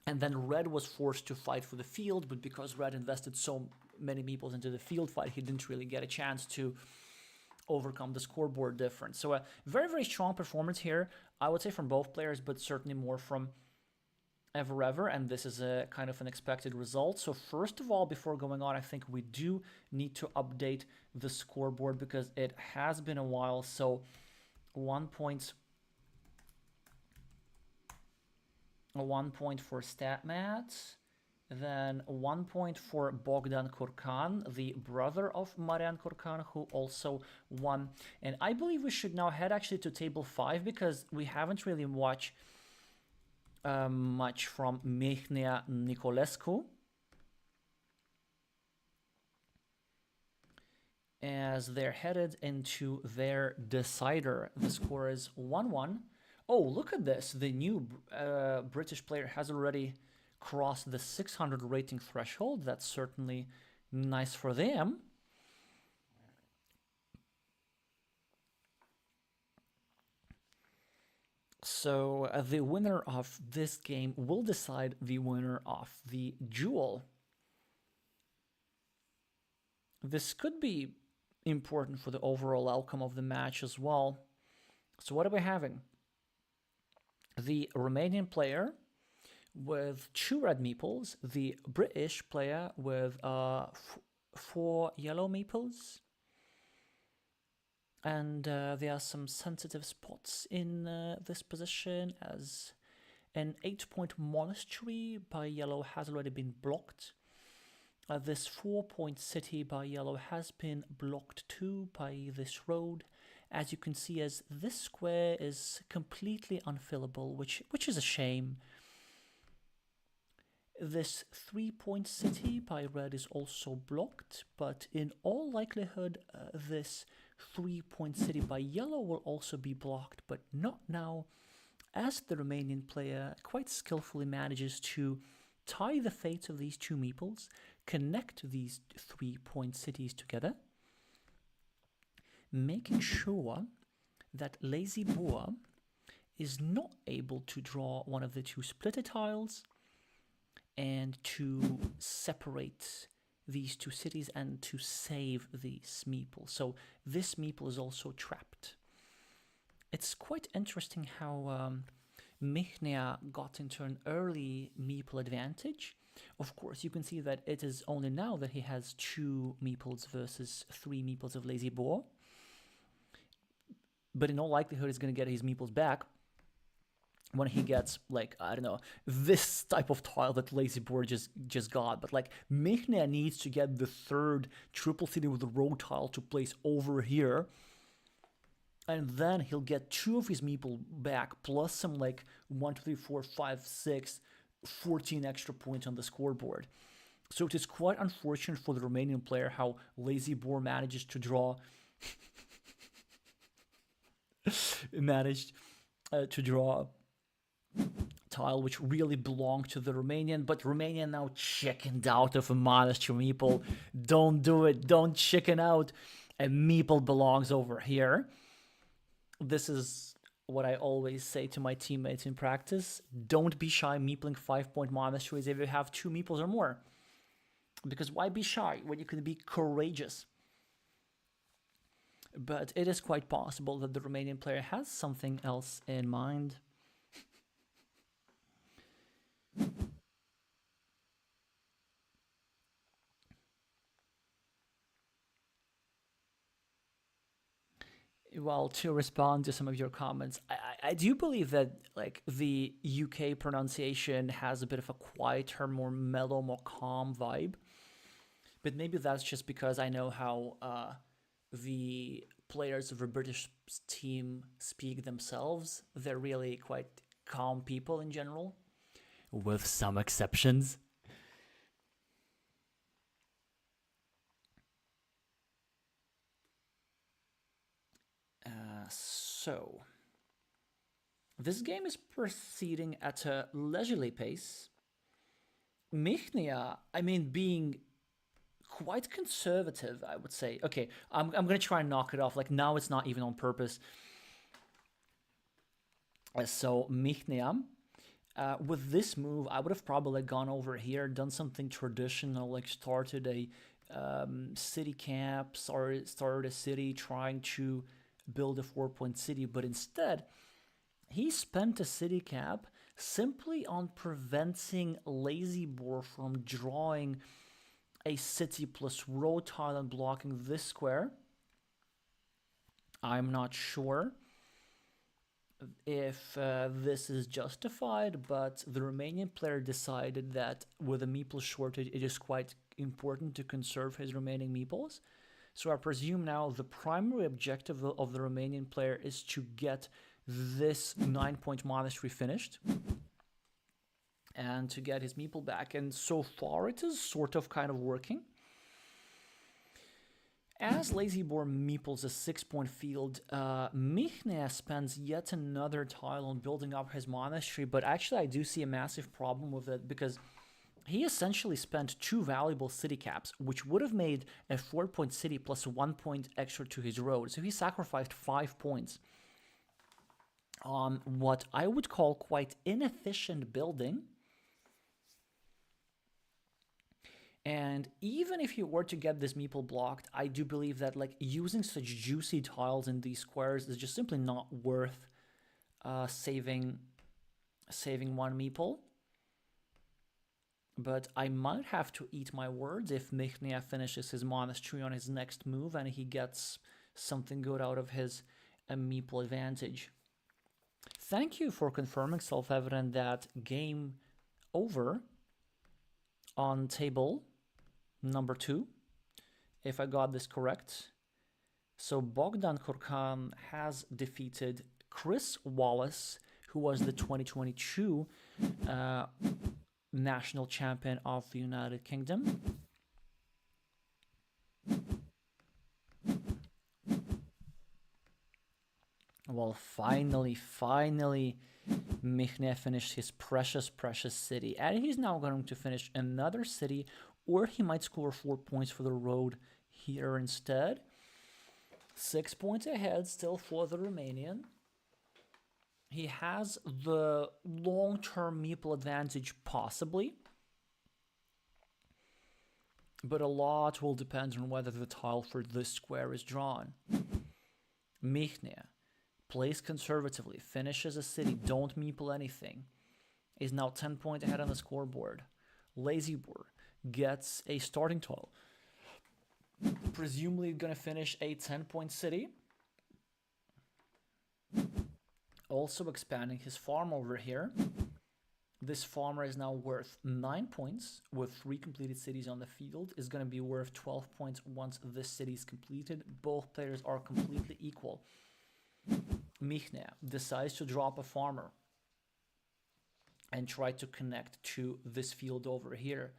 And then Red was forced to fight for the field, but because Red invested so many meeples into the field fight, he didn't really get a chance to overcome the scoreboard difference. So a very, very strong performance here, I would say, from both players, but certainly more from Ever, and this is a kind of an expected result. So first of all, before going on, I think we do need to update the scoreboard because it has been a while. So 1 point for StatMat, then 1 point for Bogdan Kurkan, the brother of Marian Kurkan, who also won. And I believe we should now head actually to table 5 because we haven't really watched much from Mihnea Nicolescu, as they're headed into their decider. The score is 1-1. Oh, look at this. The new British player has already crossed the 600 rating threshold. That's certainly nice for them. So the winner of this game will decide the winner of the duel. This could be important for the overall outcome of the match as well. So what are we having? The Romanian player with 2 red meeples, the British player with 4 yellow meeples. And there are some sensitive spots in this position, as an 8-point monastery by yellow has already been blocked. This 4-point city by yellow has been blocked too by this road. As you can see, as this square is completely unfillable, which is a shame. This 3-point city by red is also blocked, but in all likelihood, this 3-point city by yellow will also be blocked, but not now, as the Romanian player quite skillfully manages to tie the fates of these 2 meeples, connect these 3-point cities together, making sure that Lazy Boore is not able to draw one of the 2 splitter tiles and to separate these 2 cities and to save this meeple. So this meeple is also trapped. It's quite interesting how Mihnea got into an early meeple advantage. Of course, you can see that it is only now that he has 2 meeples versus 3 meeples of Lazy Boore. But in all likelihood, he's going to get his meeples back when he gets, like, I don't know, this type of tile that Lazy Boore just got. But, like, Mihnea needs to get the 3rd triple city with the road tile to place over here. And then he'll get 2 of his meeple back, plus some, like, 1, 2, 3, 4, 5, 6, 14 extra points on the scoreboard. So it is quite unfortunate for the Romanian player how Lazy Boore manages to draw... tile which really belonged to the Romanian, but Romania now chickened out of a monastery meeple. Don't do it, don't chicken out. A meeple belongs over here. This is what I always say to my teammates in practice. Don't be shy meepling 5-point monasteries if you have 2 meeples or more. Because why be shy when you can be courageous? But it is quite possible that the Romanian player has something else in mind. Well, to respond to some of your comments, I do believe that, like, the UK pronunciation has a bit of a quieter, more mellow, more calm vibe. But maybe that's just because I know how the players of the British team speak themselves. They're really quite calm people in general, with some exceptions. So, this game is proceeding at a leisurely pace. Michnia, I mean, being quite conservative, I would say. Okay, I'm gonna try and knock it off. Like, now it's not even on purpose. So, Michnia, with this move, I would have probably gone over here, done something traditional, like started a city camp, started a city trying to build a 4-point city, but instead, he spent a city cap simply on preventing Lazy Boore from drawing a city plus road tile and blocking this square. I'm not sure if this is justified, but the Romanian player decided that with a meeple shortage, it is quite important to conserve his remaining meeples. So I presume now the primary objective of the Romanian player is to get this 9-point monastery finished and to get his meeple back. And so far it is sort of kind of working. As Lazy Boore meeples a 6-point field, Michnia spends yet another tile on building up his monastery, but actually I do see a massive problem with it because he essentially spent 2 valuable city caps, which would have made a 4-point city plus 1 point extra to his road. So he sacrificed 5 points on what I would call quite inefficient building. And even if you were to get this meeple blocked, I do believe that like using such juicy tiles in these squares is just simply not worth saving 1 meeple. But I might have to eat my words if Michnia finishes his monastery on his next move and he gets something good out of his meeple advantage. Thank you for confirming, self-evident, that game over on table number 2, if I got this correct. So Bogdan Korkan has defeated Chris Wallace, who was the 2022 national champion of the United Kingdom. Well, finally, Michnia finished his precious city. And he's now going to finish another city, or he might score 4 points for the road here instead. 6 points ahead still for the Romanian. He has the long-term meeple advantage, possibly. But a lot will depend on whether the tile for this square is drawn. Michnia plays conservatively, finishes a city, don't meeple anything, is now 10 points ahead on the scoreboard. Lazy Boore gets a starting tile, presumably gonna finish a 10-point city. Also expanding his farm over here. This farmer is now worth 9 points with 3 completed cities on the field, is going to be worth 12 points once this city is completed. Both players are completely equal. Michnia decides to drop a farmer and try to connect to this field over here.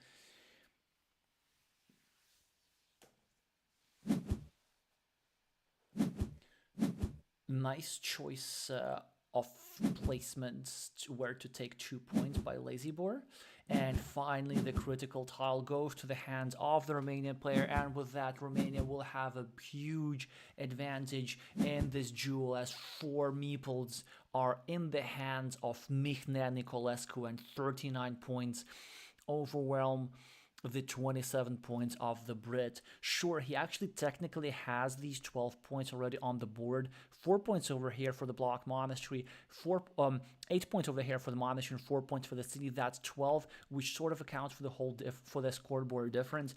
Nice choice of placements where to take 2 points by Lazy Boore. And finally, the critical tile goes to the hands of the Romanian player, and with that, Romania will have a huge advantage in this duel as 4 meeples are in the hands of Mihnea Nicolescu, and 39 points overwhelm the 27 points of the Brit. Sure, he actually technically has these 12 points already on the board. 4 points over here for the block monastery, 8 points over here for the monastery, and 4 points for the city. That's 12, which sort of accounts for the whole for the scoreboard difference.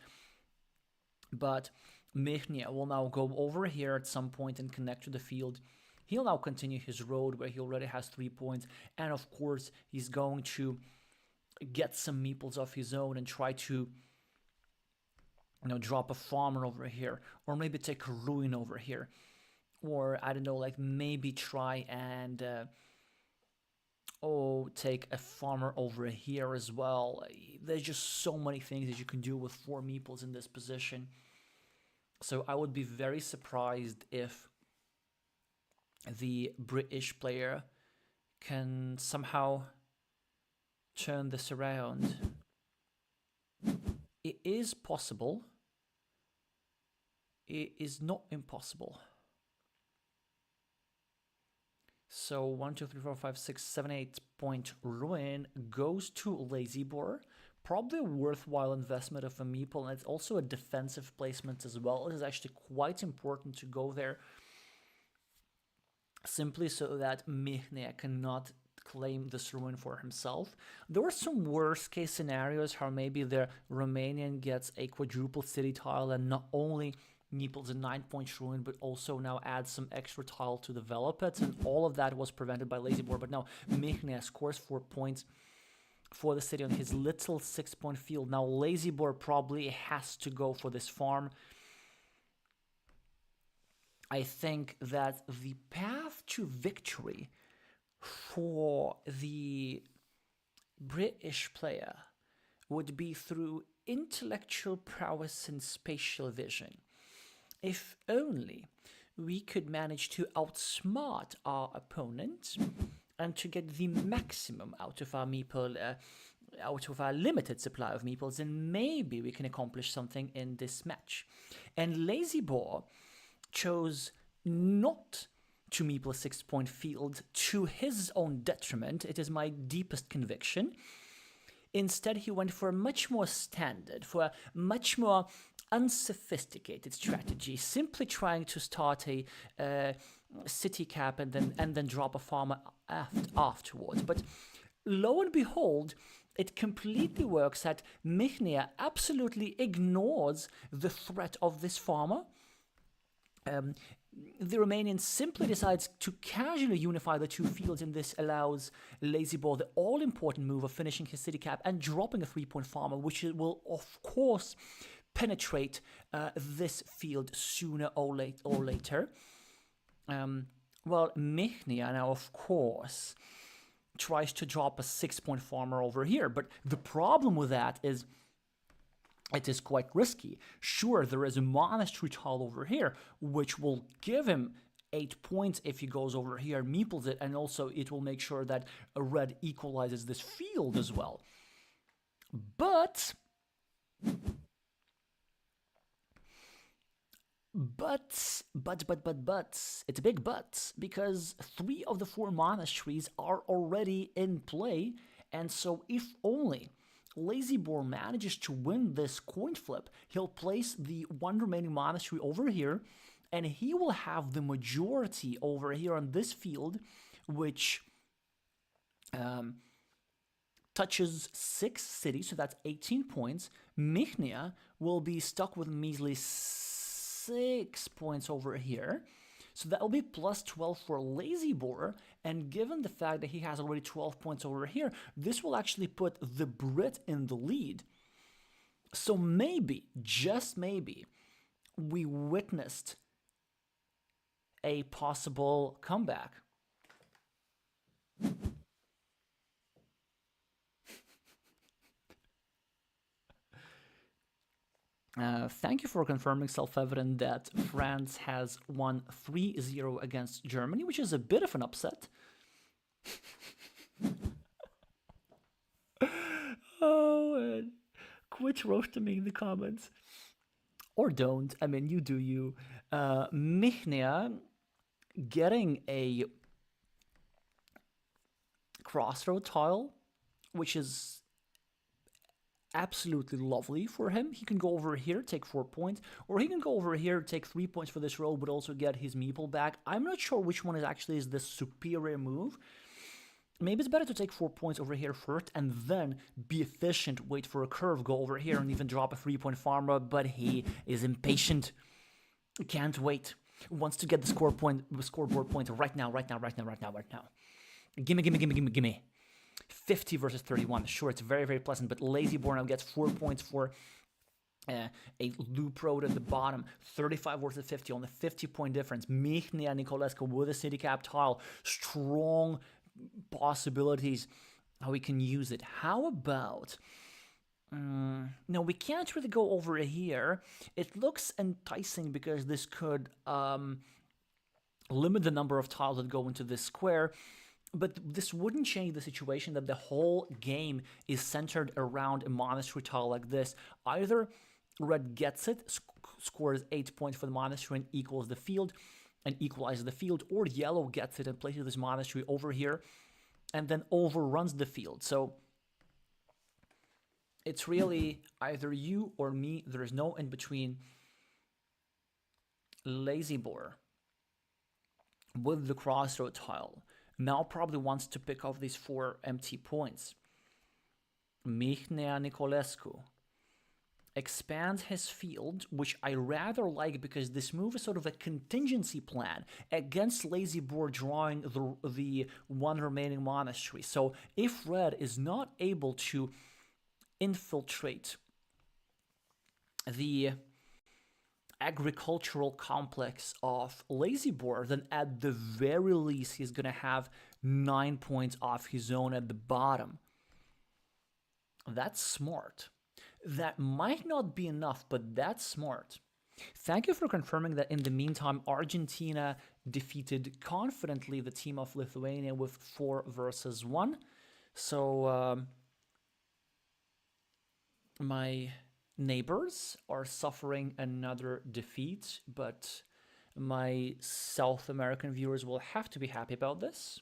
But Michnia will now go over here at some point and connect to the field. He'll now continue his road where he already has 3 points, and of course he's going to get some meeples of his own and try to, drop a farmer over here, or maybe take a ruin over here, or I don't know, like maybe try and take a farmer over here as well. There's just so many things that you can do with 4 meeples in this position. So I would be very surprised if the British player can somehow turn this around. It is possible. It is not impossible. So 1, 2, 3, 4, 5, 6, 7, 8 point ruin goes to Lazy Boore. Probably a worthwhile investment of a meeple, and it's also a defensive placement as well. It is actually quite important to go there, simply so that Mihnea cannot claim this ruin for himself. There were some worst case scenarios how maybe the Romanian gets a quadruple city tile and not only meeples a 9-point ruin, but also now adds some extra tile to develop it, and all of that was prevented by Lazy Boore. But now Mihnea scores 4 points for the city on his little 6-point field. Now Lazy Boore probably has to go for this farm. I think that the path to victory for the British player would be through intellectual prowess and spatial vision. If only we could manage to outsmart our opponent and to get the maximum out of our meeple, out of our limited supply of meeples, then maybe we can accomplish something in this match. And Lazy Boore chose not to meeple a 6-point field to his own detriment. It is my deepest conviction. Instead, he went for a much more standard, for a much more unsophisticated strategy, simply trying to start a city cap and then drop a farmer afterwards. But lo and behold, it completely works that Mihnea absolutely ignores the threat of this farmer. The Romanian simply decides to casually unify the two fields, and this allows Lazy Boore the all-important move of finishing his city cap and dropping a 3-point farmer, which will, of course, penetrate this field sooner or later. Well, Mihnea now, of course, tries to drop a 6-point farmer over here, but the problem with that is it is quite risky. Sure, there is a monastery tile over here, which will give him 8 points if he goes over here and meeples it, and also it will make sure that a red equalizes this field as well. But it's a big but, because 3 of the 4 monasteries are already in play, and so if only Lazy Boore manages to win this coin flip, he'll place the one remaining monastery over here, and he will have the majority over here on this field, which touches 6 cities, so that's 18 points. Mihnea will be stuck with measly 6 points over here. So that will be plus 12 for Lazy Boore, and given the fact that he has already 12 points over here, this will actually put the Brit in the lead. So maybe, just maybe, we witnessed a possible comeback. Thank you for confirming self-evident that France has won 3-0 against Germany, which is a bit of an upset. Oh, man. Quit roasting me in the comments. Or don't. I mean, you do you. Mihnea getting a crossroad tile, which is absolutely lovely for him. He can go over here, take 4 points, or he can go over here, take 3 points for this roll, but also get his meeple back. I'm not sure which one is the superior move. Maybe it's better to take 4 points over here first and then be efficient, wait for a curve, go over here and even drop a 3-point farmer, but he is impatient. Can't wait. Wants to get the scoreboard point right now. Gimme. 50 versus 31. Sure, it's very, very pleasant, but Lazy Boore now gets 4 points for a loop road at the bottom. 35 versus 50 on the 50-point difference. Mihnea Nicolescu with a city cap tile. Strong possibilities how we can use it. How about... no, we can't really go over here. It looks enticing because this could limit the number of tiles that go into this square. But this wouldn't change the situation that the whole game is centered around a monastery tile like this. Either red gets it, scores 8 points for the monastery and equals the field, and equalizes the field, or yellow gets it and places this monastery over here and then overruns the field. So it's really either you or me. There is no in between. Lazy Boore with the crossroad tile now probably wants to pick off these 4 empty points. Mihnea Nicolescu expands his field, which I rather like because this move is sort of a contingency plan against Lazy Boore drawing the one remaining monastery. So if red is not able to infiltrate the agricultural complex of Lazy Boore, then at the very least he's going to have 9 points off his own at the bottom. That's smart. That might not be enough, but that's smart. Thank you for confirming that in the meantime, Argentina defeated confidently the team of Lithuania with 4 versus 1. So my neighbors are suffering another defeat, but my South American viewers will have to be happy about this.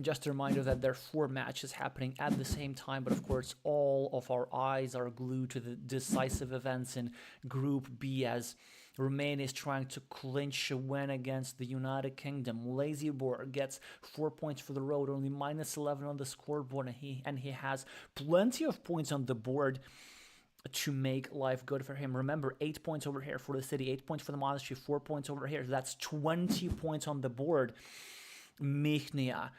Just a reminder that there are 4 matches happening at the same time, but of course all of our eyes are glued to the decisive events in Group B as Romania is trying to clinch a win against the United Kingdom. Lazy Boore gets 4 points for the road, only -11 on the scoreboard, and he has plenty of points on the board to make life good for him. Remember, 8 points over here for the city, 8 points for the monastery, 4 points over here. That's 20 points on the board. Mihnea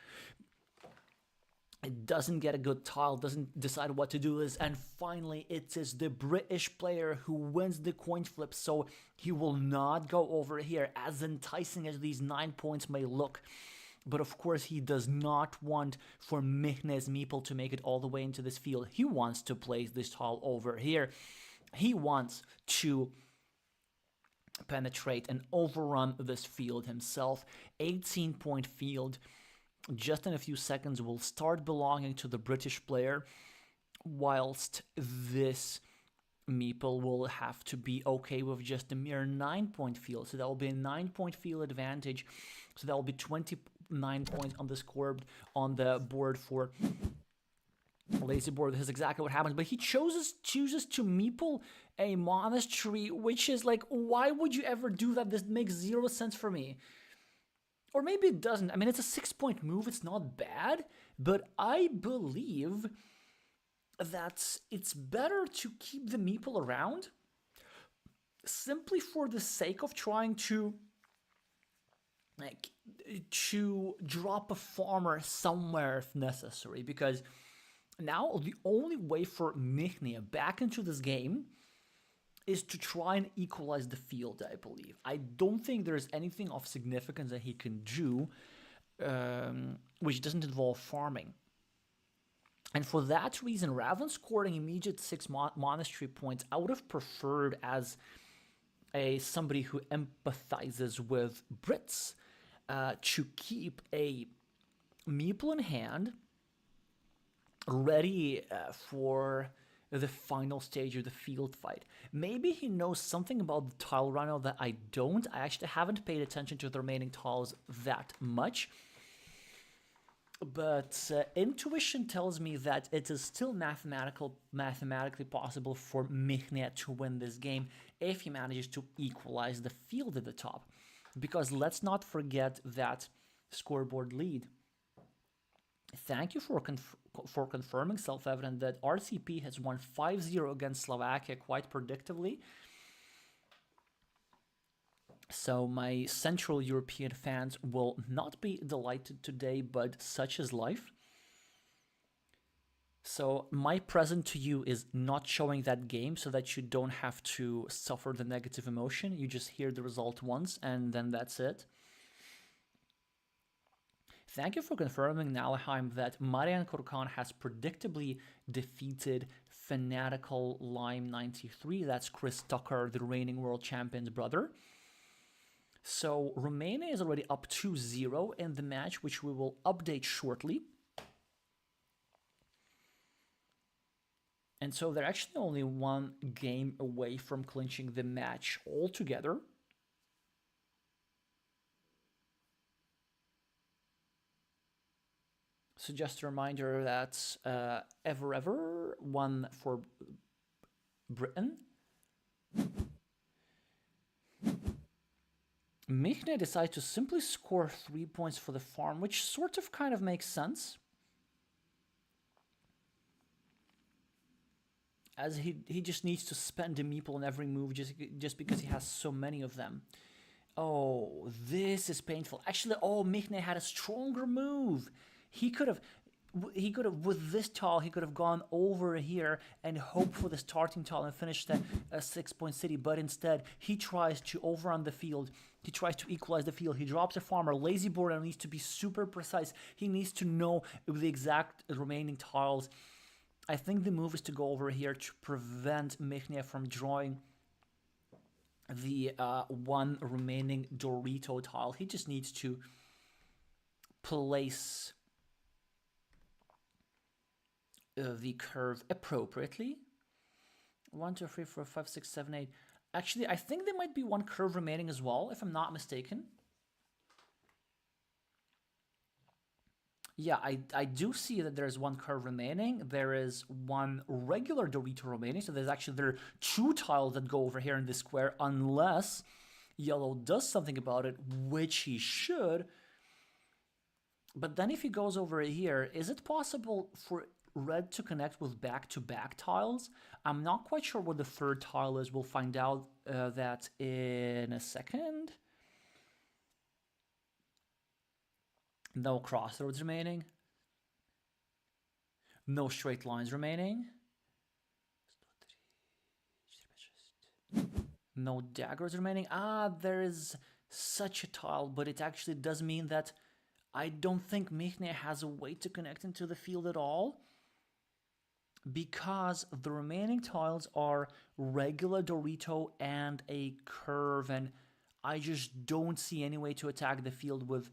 doesn't get a good tile, doesn't decide what to do this, and finally it is the British player who wins the coin flip, so he will not go over here, as enticing as these 9 points may look. But of course he does not want for Mihne's meeple to make it all the way into this field. He wants to place this tile over here. He wants to penetrate and overrun this field himself. 18-point field just in a few seconds will start belonging to the British player, whilst this meeple will have to be okay with just a mere 9-point field. So that will be a 9-point field advantage. So that will be 29 points on the score on the board for Lazy Boore. This is exactly what happens. But he chooses to meeple a monastery, which is like, why would you ever do that? This makes 0 sense for me. Or maybe it doesn't. I mean, it's a 6-point move. It's not bad. But I believe that it's better to keep the meeple around simply for the sake of trying to drop a farmer somewhere if necessary. Because now the only way for Mihnea back into this game is to try and equalize the field, I believe. I don't think there's anything of significance that he can do which doesn't involve farming. And for that reason, rather than scoring immediate 6 monastery points, I would have preferred as somebody who empathizes with Brits to keep a meeple in hand ready for the final stage of the field fight. Maybe he knows something about the tile runner that I don't. I actually haven't paid attention to the remaining tiles that much. But intuition tells me that it is still mathematically possible for Mihnea to win this game if he manages to equalize the field at the top. Because let's not forget that scoreboard lead. Thank you for confirming self-evident that RCP has won 5-0 against Slovakia quite predictably. So my Central European fans will not be delighted today, but such is life. So my present to you is not showing that game so that you don't have to suffer the negative emotion. You just hear the result once and then that's it. Thank you for confirming, Nalheim, that Marian Korkan has predictably defeated Fanatical Lime 93. That's Chris Tucker, the reigning world champion's brother. So Romania is already up 2-0 in the match, which we will update shortly. And so they're actually only one game away from clinching the match altogether. So just a reminder that ever won for Britain. Michne decides to simply score 3 points for the farm, which sort of kind of makes sense. As he just needs to spend a meeple on every move just because he has so many of them. Oh, this is painful. Actually, oh, Michne had a stronger move. He could have, with this tile, he could have gone over here and hoped for the starting tile and finished a 6-point city. But instead, he tries to overrun the field. He tries to equalize the field. He drops a farmer. Lazy Boore needs to be super precise. He needs to know the exact remaining tiles. I think the move is to go over here to prevent Michne from drawing the one remaining Dorito tile. He just needs to place the curve appropriately. 1, 2, 3, 4, 5, 6, 7, 8. Actually, I think there might be one curve remaining as well, if I'm not mistaken. Yeah, I do see that there's one curve remaining. There is one regular Dorito remaining. So there are 2 tiles that go over here in this square, unless yellow does something about it, which he should. But then if he goes over here, is it possible for red to connect with back-to-back tiles? I'm not quite sure what the third tile is. We'll find out that in a second. No crossroads remaining. No straight lines remaining. No daggers remaining. Ah, there is such a tile, but it actually does mean that I don't think Michne has a way to connect into the field at all, because the remaining tiles are regular Dorito and a curve, and I just don't see any way to attack the field with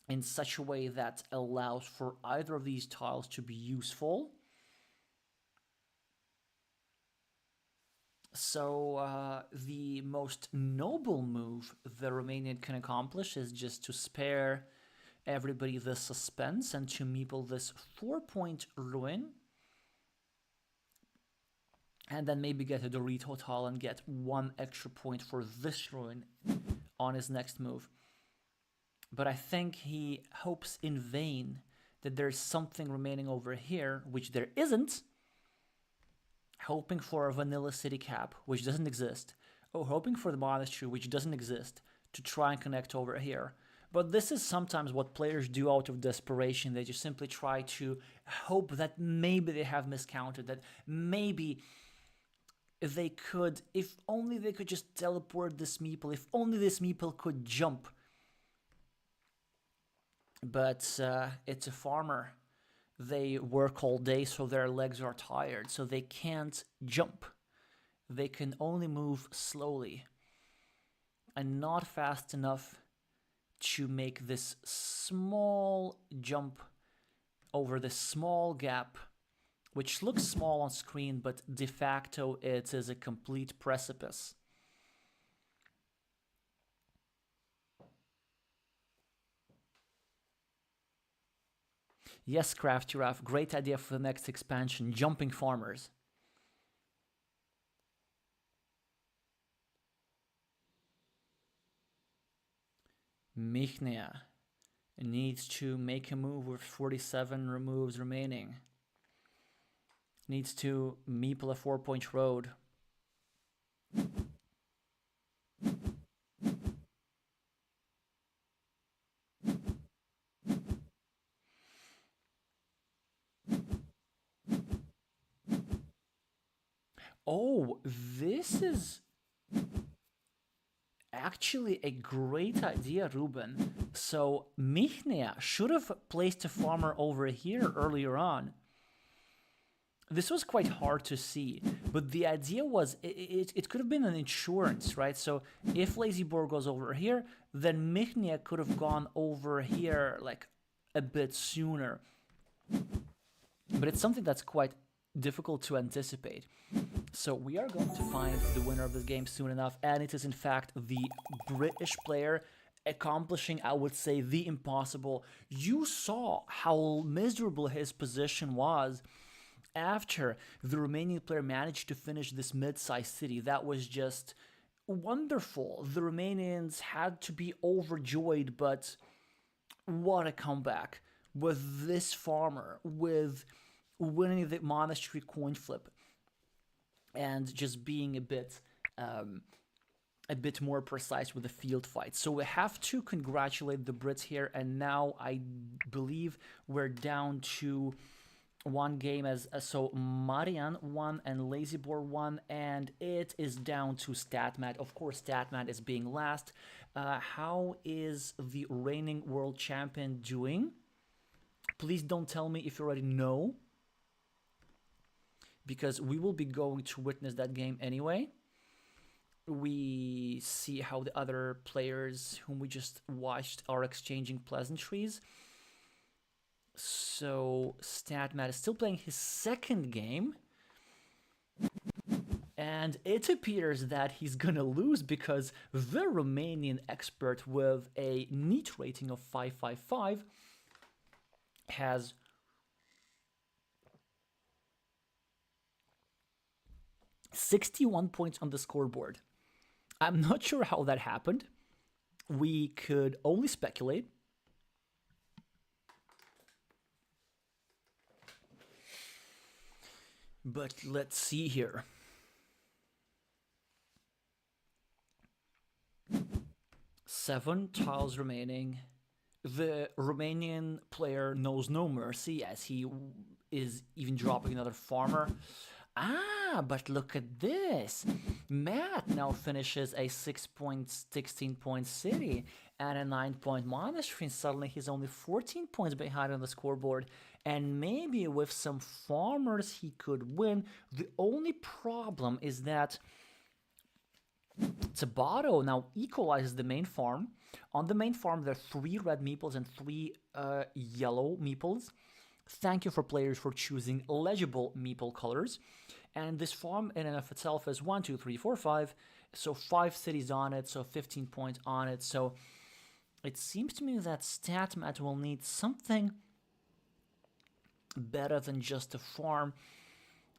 in such a way that allows for either of these tiles to be useful. So the most noble move the Romanian can accomplish is just to spare everybody the suspense and to meeple this 4-point ruin. And then maybe get a Dorito tile and get 1 extra point for this ruin on his next move. But I think he hopes in vain that there's something remaining over here, which there isn't. Hoping for a vanilla city cap, which doesn't exist. Or hoping for the monastery, which doesn't exist, to try and connect over here. But this is sometimes what players do out of desperation. They just simply try to hope that maybe they have miscounted, that maybe they could, if only they could just teleport this meeple, if only this meeple could jump. But it's a farmer. They work all day, so their legs are tired, so they can't jump. They can only move slowly and not fast enough to make this small jump over this small gap, which looks small on screen, but de facto it is a complete precipice. Yes, Craft Giraffe, great idea for the next expansion, jumping farmers. Michne needs to make a move with 47 removes remaining. Needs to meeple a 4-point road. Oh, this is actually a great idea, Ruben. So Michne should have placed a farmer over here earlier on. This was quite hard to see, but the idea was it could have been an insurance, right? So if Lazy Boar goes over here, then Michnia could have gone over here like a bit sooner. But it's something that's quite difficult to anticipate. So we are going to find the winner of this game soon enough, and it is in fact the British player accomplishing, I would say, the impossible. You saw how miserable his position was after the Romanian player managed to finish this mid-sized city. That was just wonderful. The Romanians had to be overjoyed, but what a comeback with this farmer, with winning the monastery coin flip, and just being a bit more precise with the field fight. So we have to congratulate the Brits here, and now I believe we're down to one game as so Marian won and Lazy Boar won, and it is down to StatMat. Of course, StatMat is being last. How is the reigning world champion doing? Please don't tell me if you already know, because we will be going to witness that game anyway. We see how the other players whom we just watched are exchanging pleasantries. So StatMat is still playing his second game, and it appears that he's gonna lose because the Romanian expert with a neat rating of 555 has $61 points on the scoreboard. I'm not sure how that happened. We could only speculate. But let's see here. Seven tiles remaining. The Romanian player knows no mercy as he is even dropping another farmer. But look at this. Matt now finishes a 16-point city and a 9-point monastery. Suddenly he's only 14 points behind on the scoreboard. And maybe with some farmers he could win. The only problem is that Tobato now equalizes the main farm. On the main farm, there are 3 red meeples and 3 yellow meeples. Thank you for players for choosing legible meeple colors. And this farm in and of itself is 1, 2, 3, 4, 5. So 5 cities on it, so 15 points on it. So it seems to me that StatMat will need something better than just a farm.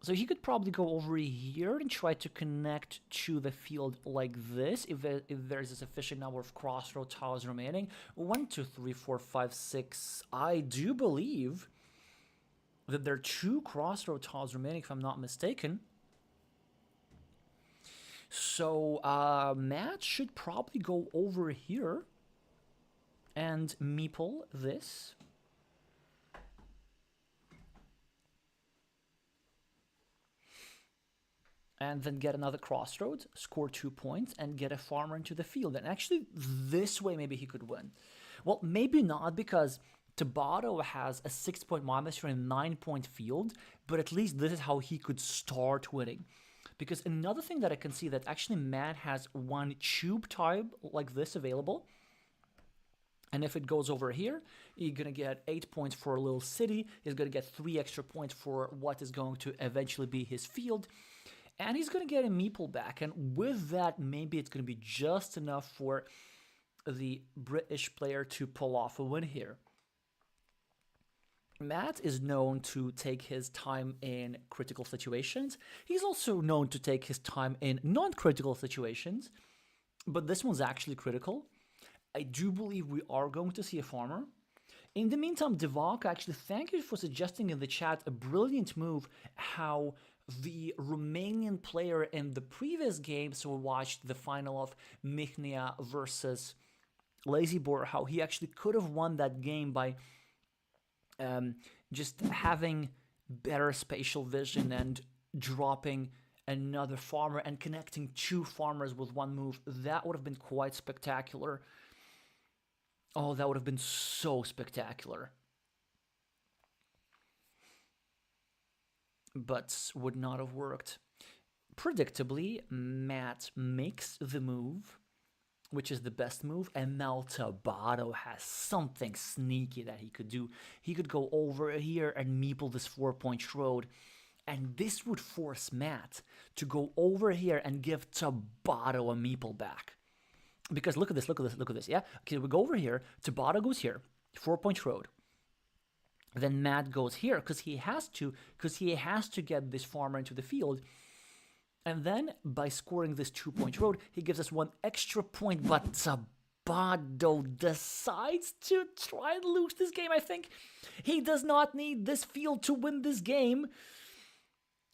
So he could probably go over here and try to connect to the field like this, if there's a sufficient number of crossroad tiles remaining. 1, 2, 3, 4, 5, 6. I do believe that there are 2 crossroad tiles remaining, if I'm not mistaken. So Matt should probably go over here and meeple this. And then get another crossroad, score 2 points, and get a farmer into the field. And actually, this way maybe he could win. Well, maybe not, because Tobato has a 6-point monastery and 9-point field, but at least this is how he could start winning. Because another thing that I can see, that actually Matt has 1 tube type like this available. And if it goes over here, you're going to get 8 points for a little city. He's going to get 3 extra points for what is going to eventually be his field. And he's going to get a meeple back. And with that, maybe it's going to be just enough for the British player to pull off a win here. Matt is known to take his time in critical situations. He's also known to take his time in non-critical situations. But this one's actually critical. I do believe we are going to see a farmer. In the meantime, Devok, actually, thank you for suggesting in the chat a brilliant move how the Romanian player in the previous game, so we watched the final of Michnia versus Lazy Boar, how he actually could have won that game by just having better spatial vision and dropping another farmer and connecting 2 farmers with 1 move. That would have been quite spectacular. Oh, that would have been so spectacular. but would not have worked. Predictably, Matt makes the move, which is the best move, and now Tobato has something sneaky that he could do. He could go over here and meeple this 4-point road, and this would force Matt to go over here and give Tobato a meeple back. Because look at this, yeah? Okay, we go over here, Tobato goes here, 4-point road. Then Matt goes here, because he has to get this farmer into the field. And then, by scoring this 2-point road, he gives us 1 extra point, but Tobato decides to try and lose this game, I think. He does not need this field to win this game,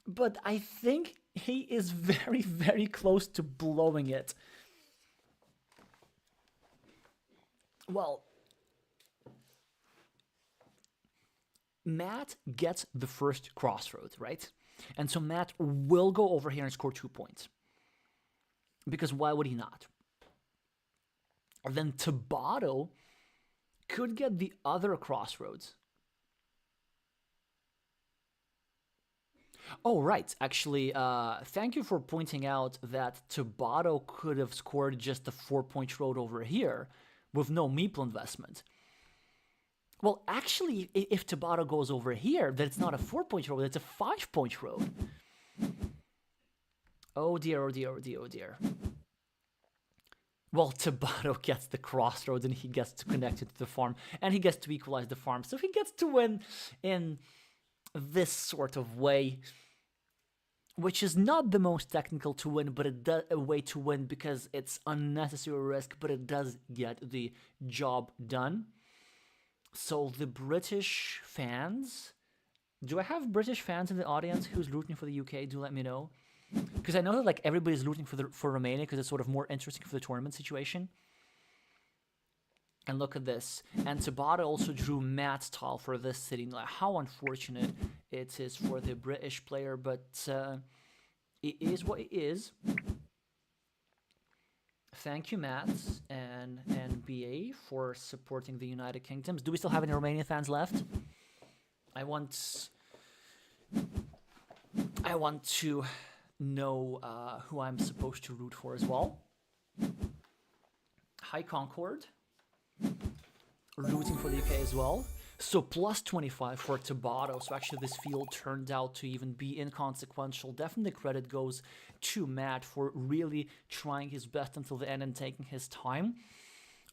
but I think he is very, very close to blowing it. Well, Matt gets the first crossroads, right? And so Matt will go over here and score 2 points. Because why would he not? Then Tobato could get the other crossroads. Oh, right. Actually, thank you for pointing out that Tobato could have scored just a 4-point road over here with no meeple investment. Well, actually, if Tobato goes over here, then it's not a 4-point road, it's a 5-point road. Oh dear, oh dear, oh dear, oh dear. Well, Tobato gets the crossroads and he gets to connect it to the farm, and he gets to equalize the farm, so he gets to win in this sort of way, which is not the most technical to win, but a way to win because it's unnecessary risk, but it does get the job done. So the British fans, do I have British fans in the audience who's rooting for the UK? Do let me know. Because I know that like everybody's rooting for Romania because it's sort of more interesting for the tournament situation. And look at this. And Tobato also drew Matt's tile for this city. Like, how unfortunate it is for the British player, but it is what it is. Thank you, Matt and BA, for supporting the United Kingdoms. Do we still have any Romanian fans left? I want to know who I'm supposed to root for as well. Hi, Concord. Rooting for the UK as well. So plus 25 for Tobato. So actually this field turned out to even be inconsequential. Definitely credit goes to Matt for really trying his best until the end and taking his time.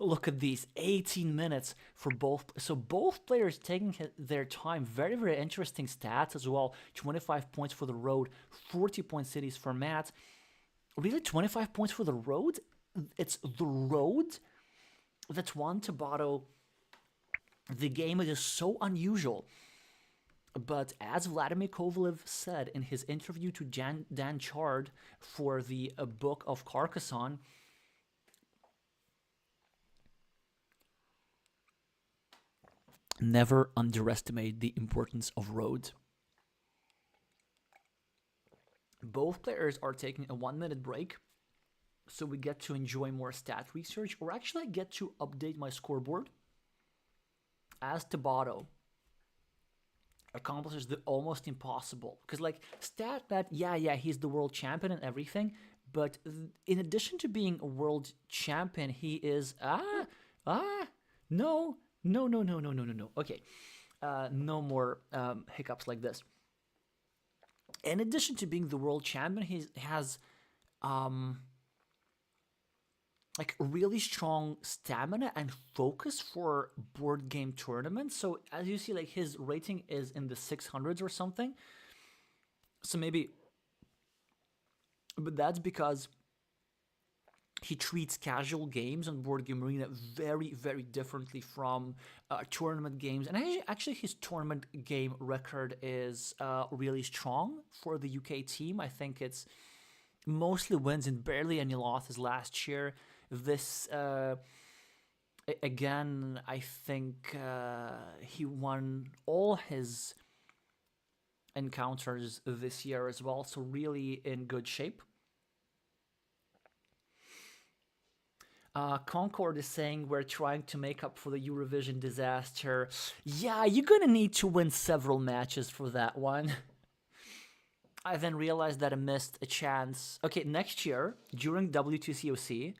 Look at these, 18 minutes for both. So both players taking their time. Very, very interesting stats as well. 25 points for the road, 40-point cities for Matt. Really, 25 points for the road? It's the road that's won Tobato the game. It is so unusual. But as Vladimir Kovalev said in his interview to Dan Chard for the book of Carcassonne, never underestimate the importance of roads. Both players are taking a 1-minute break, so we get to enjoy more stat research, or actually I get to update my scoreboard as Tobato accomplishes the almost impossible. Because like StatBat, yeah, he's the world champion and everything, but in addition to being a world champion, he is no. Okay, no more hiccups like this. In addition to being the world champion, he has like really strong stamina and focus for board game tournaments. So as you see, like his rating is in the 600s or something. So maybe, but that's because he treats casual games on Board Game Arena very, very differently from tournament games. And actually his tournament game record is really strong for the UK team. I think it's mostly wins and barely any losses last year. This, again, I think he won all his encounters this year as well, so really in good shape. Concord is saying we're trying to make up for the Eurovision disaster. Yeah, you're gonna need to win several matches for that one. I then realized that I missed a chance. Okay, next year, during W2COC,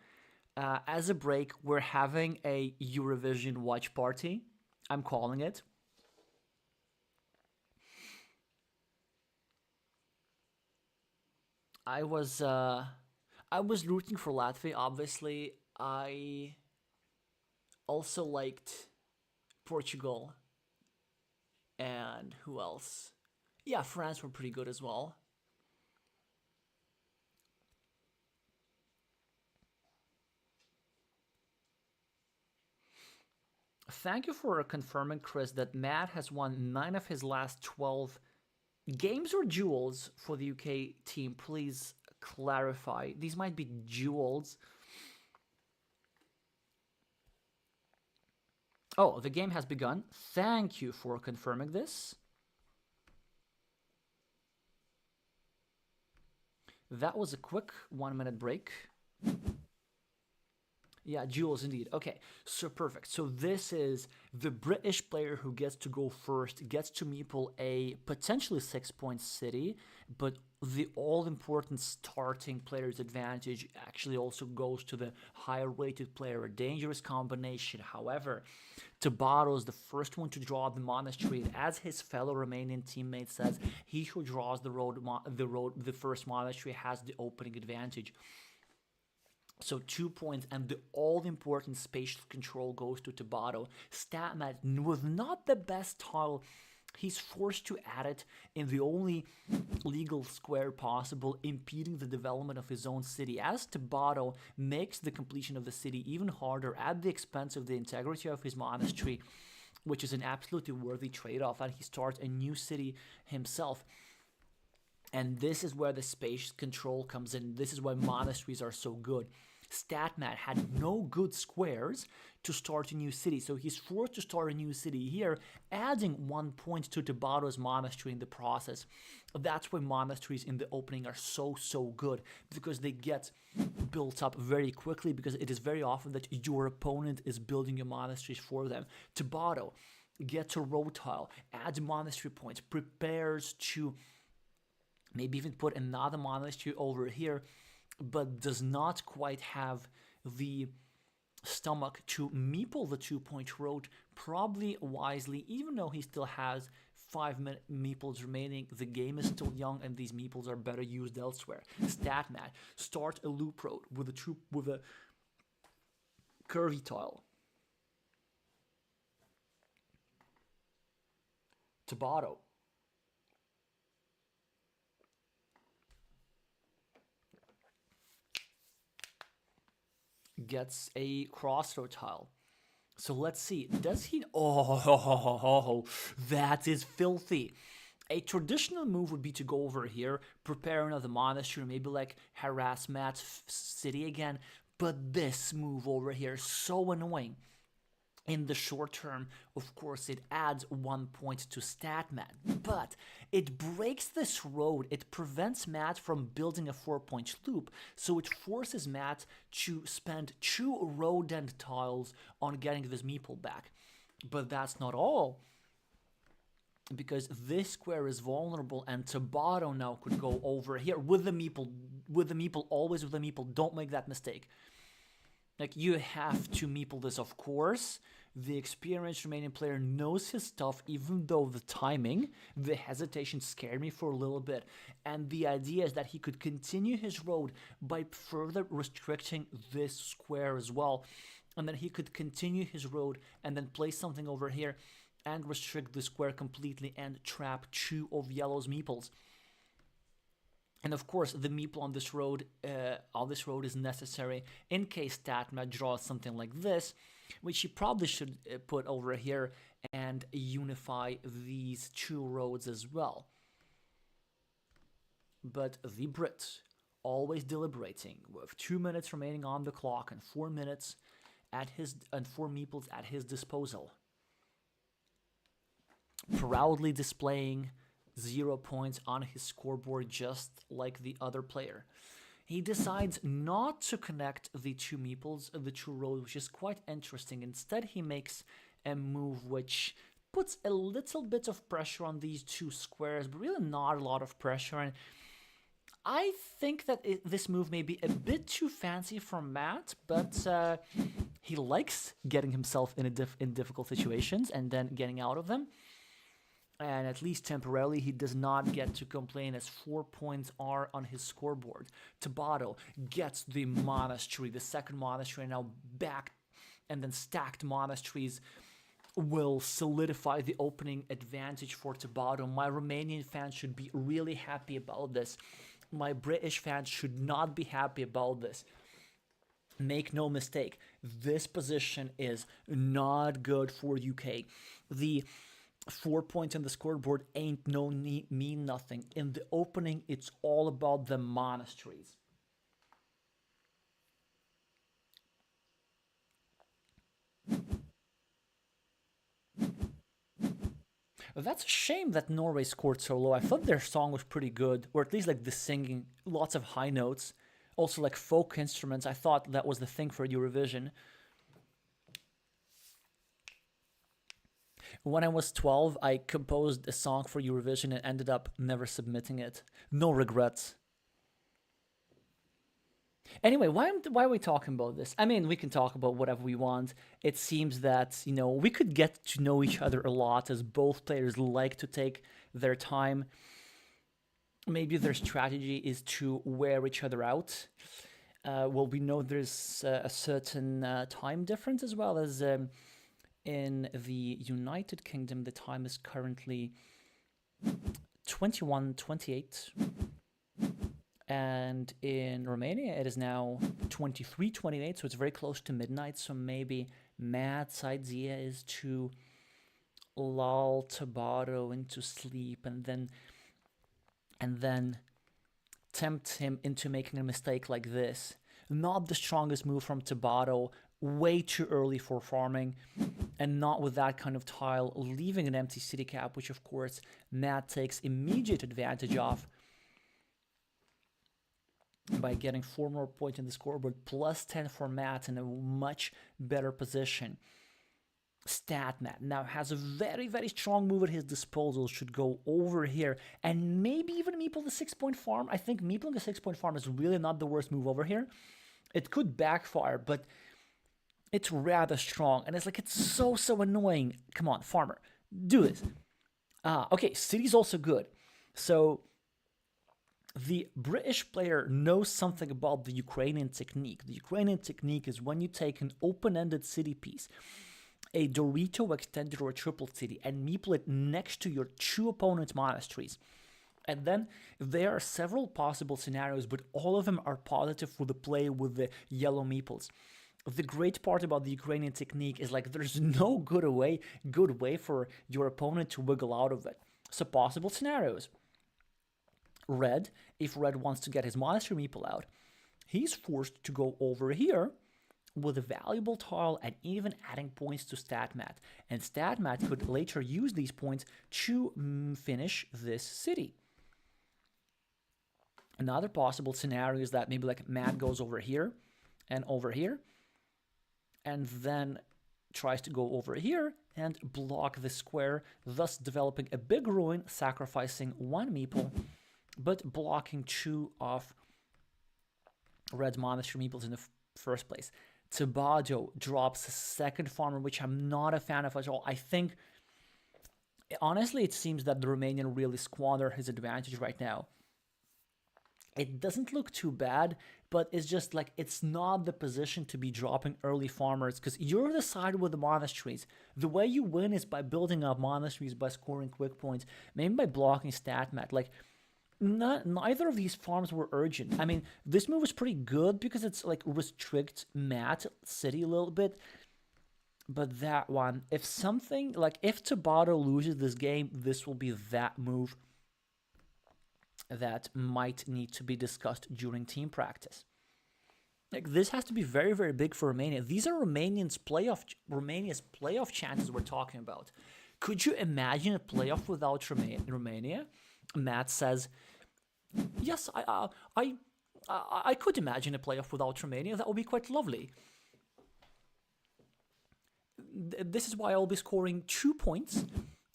as a break, we're having a Eurovision watch party. I'm calling it. I was rooting for Latvia. Obviously, I also liked Portugal and who else? Yeah, France were pretty good as well. Thank you for confirming, Chris, that Matt has won 9 of his last 12 games or duels for the UK team. Please clarify. These might be duels. Oh, the game has begun. Thank you for confirming this. That was a quick 1 minute break. Yeah, duels indeed. Okay, so perfect. So this is the British player who gets to go first, gets to meeple a potentially 6 point city, but the all-important starting player's advantage actually also goes to the higher-rated player, a dangerous combination. However, Tobato is the first one to draw the monastery. As his fellow Romanian teammate says, he who draws the first monastery has the opening advantage. So 2 points, and the all-important spatial control goes to Tobato. StatMat was not the best tile. He's forced to add it in the only legal square possible, impeding the development of his own city, as Tobato makes the completion of the city even harder at the expense of the integrity of his monastery, which is an absolutely worthy trade-off, and he starts a new city himself. And this is where the space control comes in. This is why monasteries are so good. StatMat had no good squares to start a new city, so he's forced to start a new city here, adding 1 point to Tobato's monastery in the process. That's why monasteries in the opening are so good, because they get built up very quickly, because it is very often that your opponent is building your monasteries for them. Tobato gets a road tile, adds monastery points, prepares to maybe even put another monastery over here, but does not quite have the stomach to meeple the 2 point road, probably wisely, even though he still has 5 meeples remaining. The game is still young and these meeples are better used elsewhere. StatMat start a loop road with a curvy tile. Tobato gets a crossroad tile. So let's see. Does he? Oh, that is filthy. A traditional move would be to go over here, prepare another monastery, maybe like harass Matt's city again. But this move over here is so annoying. In the short term, of course, it adds 1 point to StatMat, but it breaks this road. It prevents Matt from building a 4 point loop, so it forces Matt to spend 2 road end tiles on getting this meeple back. But that's not all, because this square is vulnerable, and Tobato now could go over here with the meeple, always with the meeple. Don't make that mistake. Like, you have to meeple this, of course. The experienced Romanian player knows his stuff, even though the timing, the hesitation scared me for a little bit. And the idea is that he could continue his road by further restricting this square as well. And then he could continue his road and then place something over here and restrict the square completely and trap 2 of yellow's meeples. And of course, the meeple on this road is necessary in case StatMat draws something like this, which he probably should put over here and unify these 2 roads as well. But the Brit, always deliberating, with 2 minutes remaining on the clock and 4 minutes and 4 meeples at his disposal, proudly displaying 0 points on his scoreboard, just like the other player. He decides not to connect the 2 meeples, the 2 roads, which is quite interesting. Instead, he makes a move which puts a little bit of pressure on these two squares, but really not a lot of pressure. And I think that this move may be a bit too fancy for Matt, but he likes getting himself in difficult situations and then getting out of them. And at least temporarily, he does not get to complain as 4 points are on his scoreboard. Tobato gets the monastery, the second monastery, now back, and then stacked monasteries will solidify the opening advantage for Tobato. My Romanian fans should be really happy about this. My British fans should not be happy about this. Make no mistake, this position is not good for UK. The 4 points on the scoreboard ain't no mean nothing. In the opening, it's all about the monasteries. That's a shame that Norway scored so low. I thought their song was pretty good, or at least like the singing, lots of high notes. Also like folk instruments. I thought that was the thing for Eurovision. When I was 12, I composed a song for Eurovision and ended up never submitting it. No regrets. Anyway, why are we talking about this? I mean, we can talk about whatever we want. It seems that, we could get to know each other a lot as both players like to take their time. Maybe their strategy is to wear each other out. Well, we know there's a certain time difference as well as in the United Kingdom. The time is currently 21:28. And in Romania, it is now 23:28, so it's very close to midnight. So maybe Matt's idea is to lull Tobato into sleep and then tempt him into making a mistake like this. Not the strongest move from Tobato, way too early for farming, and not with that kind of tile, leaving an empty city cap, which of course Matt takes immediate advantage of by getting 4 more points in the scoreboard, plus 10 for Matt in a much better position. Stat Matt now has a very, very strong move at his disposal, should go over here, and maybe even meeple the 6-point farm. I think meepling a 6-point farm is really not the worst move over here. It could backfire, but it's rather strong, and it's so annoying. Come on, farmer, do this. Okay, city's also good. So the British player knows something about the Ukrainian technique. The Ukrainian technique is when you take an open-ended city piece, a Dorito extended or a triple city, and meeple it next to your 2 opponents' monasteries. And then there are several possible scenarios, but all of them are positive for the play with the yellow meeples. The great part about the Ukrainian technique is there's no good way for your opponent to wiggle out of it. So possible scenarios. Red, if Red wants to get his monastery meeple out, he's forced to go over here with a valuable tile and even adding points to StatMat. And StatMat could later use these points to finish this city. Another possible scenario is that maybe Matt goes over here, and then tries to go over here and block the square, thus developing a big ruin, sacrificing 1 meeple, but blocking 2 of Red's monastery meeples in the first place. Tobato drops a second farmer, which I'm not a fan of at all. I think, honestly, it seems that the Romanian really squandered his advantage right now. It doesn't look too bad, but it's just it's not the position to be dropping early farmers, because you're the side with the monasteries. The way you win is by building up monasteries, by scoring quick points, maybe by blocking StatMat. Neither of these farms were urgent. I mean, this move was pretty good because it's restrict Matt city a little bit. But that one, if Tobato loses this game, this will be that move that might need to be discussed during team practice. This has to be very, very big for Romania. These are Romania's playoff chances we're talking about. Could you imagine a playoff without Romania? Matt says, yes, I could imagine a playoff without Romania. That would be quite lovely. this is why I'll be scoring 2 points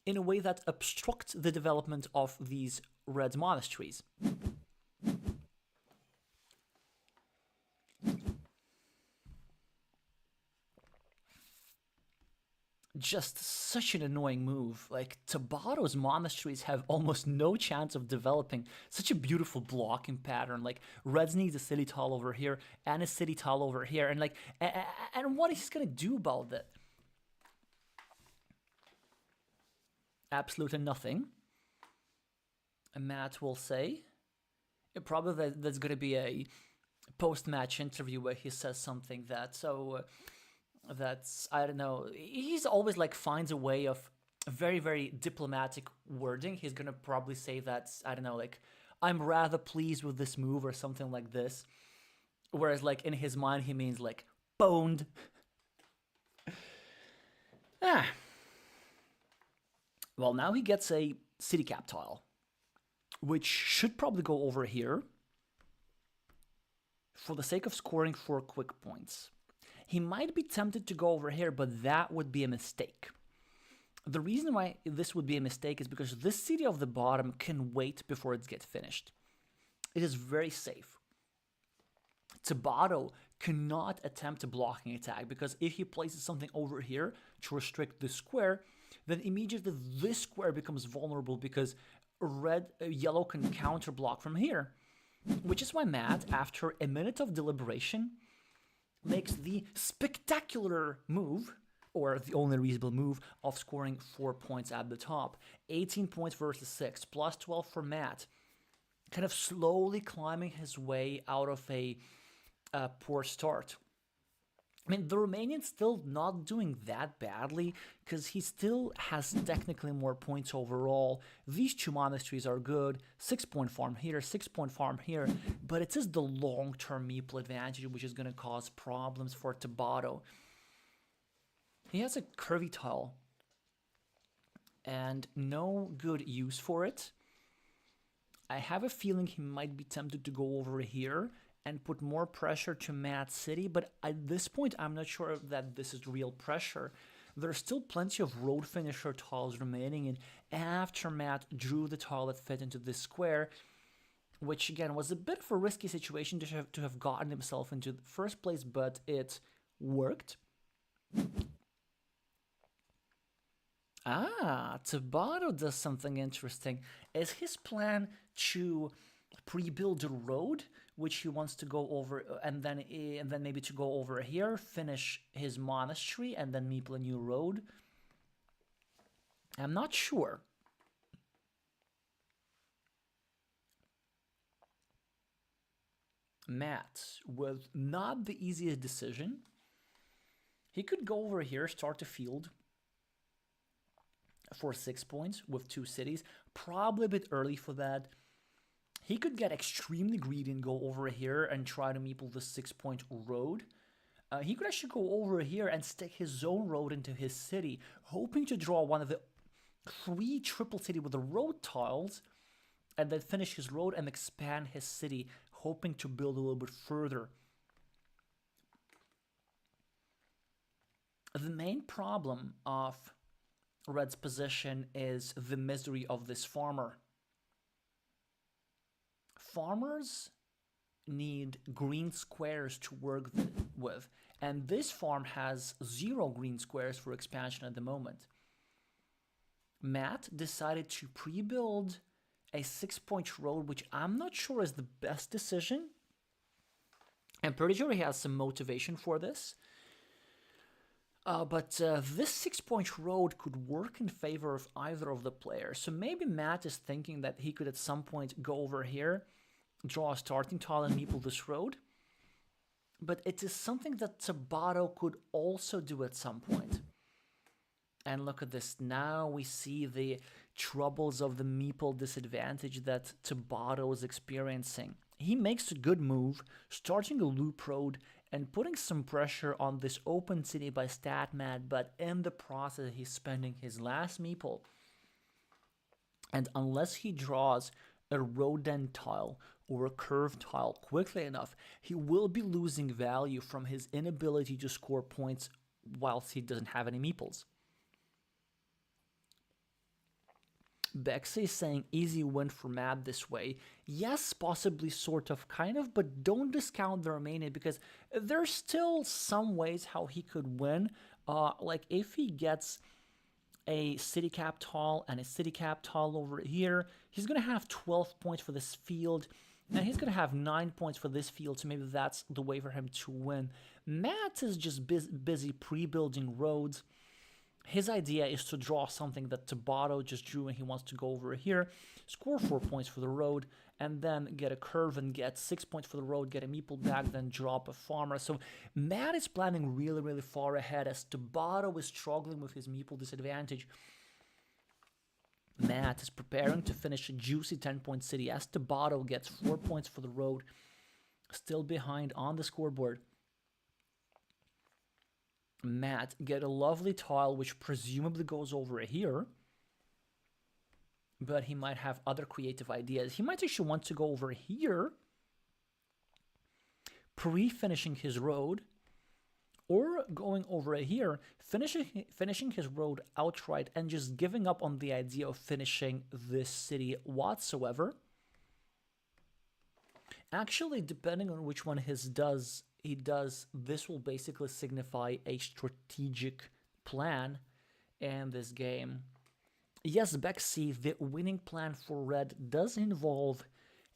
in a way that obstructs the development of these red monasteries. Just such an annoying move. Like, Tobato's monasteries have almost no chance of developing such a beautiful blocking pattern. Like, Reds needs a city tile over here and a city tile over here, and like, and what is he gonna do about that? Absolutely nothing. And Matt will say, probably there's gonna be a post-match interview where he says something that that's, I don't know, he's always like finds a way of very, very diplomatic wording. He's gonna probably say that, I don't know, like, I'm rather pleased with this move or something like this, whereas like in his mind he means like boned. Well, now he gets a city cap tile, which should probably go over here for the sake of scoring 4 quick points. He might be tempted to go over here, but that would be a mistake. The reason why this would be a mistake is because this city of the bottom can wait before it gets finished. It is very safe. Tobato cannot attempt a blocking attack, because if he places something over here to restrict this square, then immediately this square becomes vulnerable because yellow can counter block from here. Which is why Matt, after a minute of deliberation, makes the spectacular move, or the only reasonable move, of scoring 4 points at the top. 18 points versus 6, plus 12 for Matt. Kind of slowly climbing his way out of a poor start. I mean, the Romanian's still not doing that badly, because he still has technically more points overall. These 2 monasteries are good, 6-point farm here, 6-point farm here, but it is the long-term meeple advantage which is going to cause problems for Tobato. He has a curvy tile, and no good use for it. I have a feeling he might be tempted to go over here and put more pressure to Matt's city, but at this point I'm not sure that this is real pressure. There's still plenty of road finisher tiles remaining, and after Matt drew the tile that fit into this square, which again was a bit of a risky situation to have gotten himself into the first place, but it worked. Tobato does something interesting. Is his plan to pre-build a road, which he wants to go over, and then maybe to go over here, finish his monastery, and then meeple a new road? I'm not sure. Matt, with not the easiest decision, he could go over here, start a field for 6 points with 2 cities. Probably a bit early for that. He could get extremely greedy and go over here and try to meeple the 6-point road. He could actually go over here and stick his own road into his city, hoping to draw one of the 3 triple city with the road tiles, and then finish his road and expand his city, hoping to build a little bit further. The main problem of Red's position is the misery of this farmer. Farmers need green squares to work with, and this farm has 0 green squares for expansion at the moment. Matt decided to pre-build a 6-point road, which I'm not sure is the best decision. I'm pretty sure he has some motivation for this. But this 6-point road could work in favor of either of the players. So maybe Matt is thinking that he could at some point go over here, draw a starting tile and meeple this road. But it is something that Tobato could also do at some point. And look at this. Now we see the troubles of the meeple disadvantage that Tobato is experiencing. He makes a good move, starting a loop road and putting some pressure on this open city by StatMat, but in the process he's spending his last meeple. And unless he draws a rodent tile or a curved tile quickly enough, he will be losing value from his inability to score points whilst he doesn't have any meeples. Bexy is saying easy win for Matt this way. Yes, possibly, sort of, kind of, but don't discount the Romanian because there's still some ways how he could win. Like if he gets a city cap tall and a city cap tall over here, he's going to have 12 points for this field, and he's going to have 9 points for this field, so maybe that's the way for him to win. Matt is just busy pre-building roads. His idea is to draw something that Tobato just drew, and he wants to go over here, score 4 points for the road, and then get a curve and get 6 points for the road, get a meeple back, then drop a farmer. So Matt is planning really, really far ahead as Tobato is struggling with his meeple disadvantage. Matt is preparing to finish a juicy 10-point city as Tobato gets 4 points for the road, still behind on the scoreboard. Matt get a lovely tile, which presumably goes over here. But he might have other creative ideas. He might actually want to go over here, pre-finishing his road, or going over here, finishing his road outright, and just giving up on the idea of finishing this city whatsoever. Actually, depending on which one he does, this will basically signify a strategic plan in this game. Yes, Bexy, the winning plan for red does involve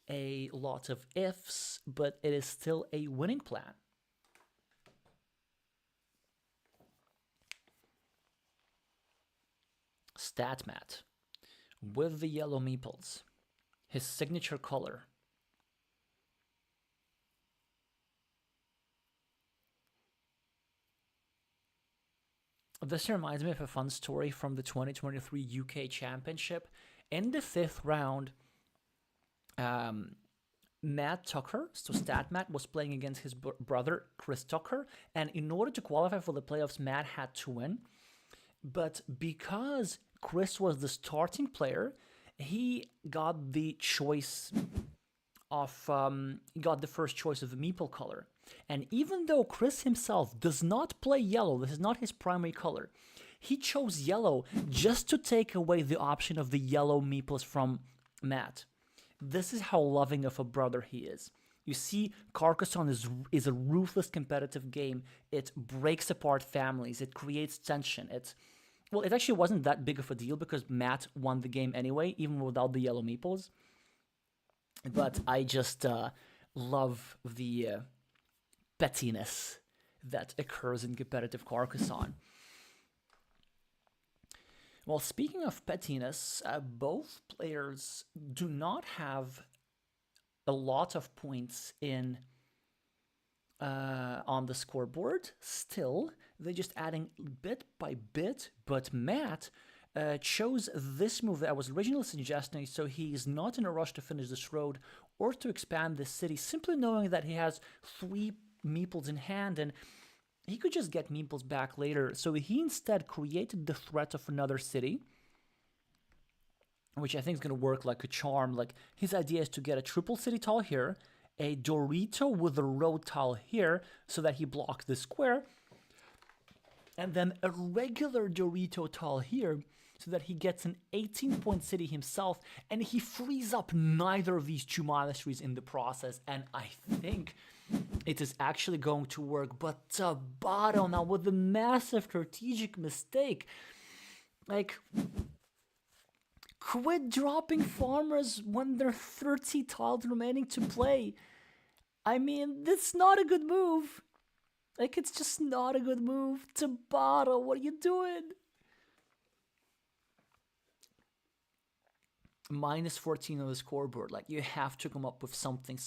a lot of ifs, but it is still a winning plan. Statmat with the yellow meeples, his signature color. This reminds me of a fun story from the 2023 UK Championship. In the 5th round, Matt Tucker, so StatMatt, was playing against his brother, Chris Tucker, and in order to qualify for the playoffs, Matt had to win. But because Chris was the starting player, he got the choice of, got the first choice of the meeple color. And even though Chris himself does not play yellow, this is not his primary color, he chose yellow just to take away the option of the yellow meeples from Matt. This is how loving of a brother he is. You see, Carcassonne is a ruthless competitive game. It breaks apart families. It creates tension. Well, it actually wasn't that big of a deal because Matt won the game anyway, even without the yellow meeples. But I just love the pettiness that occurs in competitive Carcassonne. Well, speaking of pettiness, both players do not have a lot of points in on the scoreboard. Still, they're just adding bit by bit. But Matt chose this move that I was originally suggesting, so he's not in a rush to finish this road or to expand this city, simply knowing that he has 3 meeples in hand and he could just get meeples back later. So he instead created the threat of another city, which I think is going to work like a charm. Like, his idea is to get a triple city tile here, a Dorito with a road tile here so that he blocks the square, and then a regular Dorito tile here so that he gets an 18-point city himself, and he frees up neither of these 2 monasteries in the process, and I think it is actually going to work. But Tobato now with a massive strategic mistake. Like, quit dropping farmers when there are 30 tiles remaining to play. I mean, that's not a good move. Like, it's just not a good move. Tobato, what are you doing? Minus 14 on the scoreboard. Like, you have to come up with something.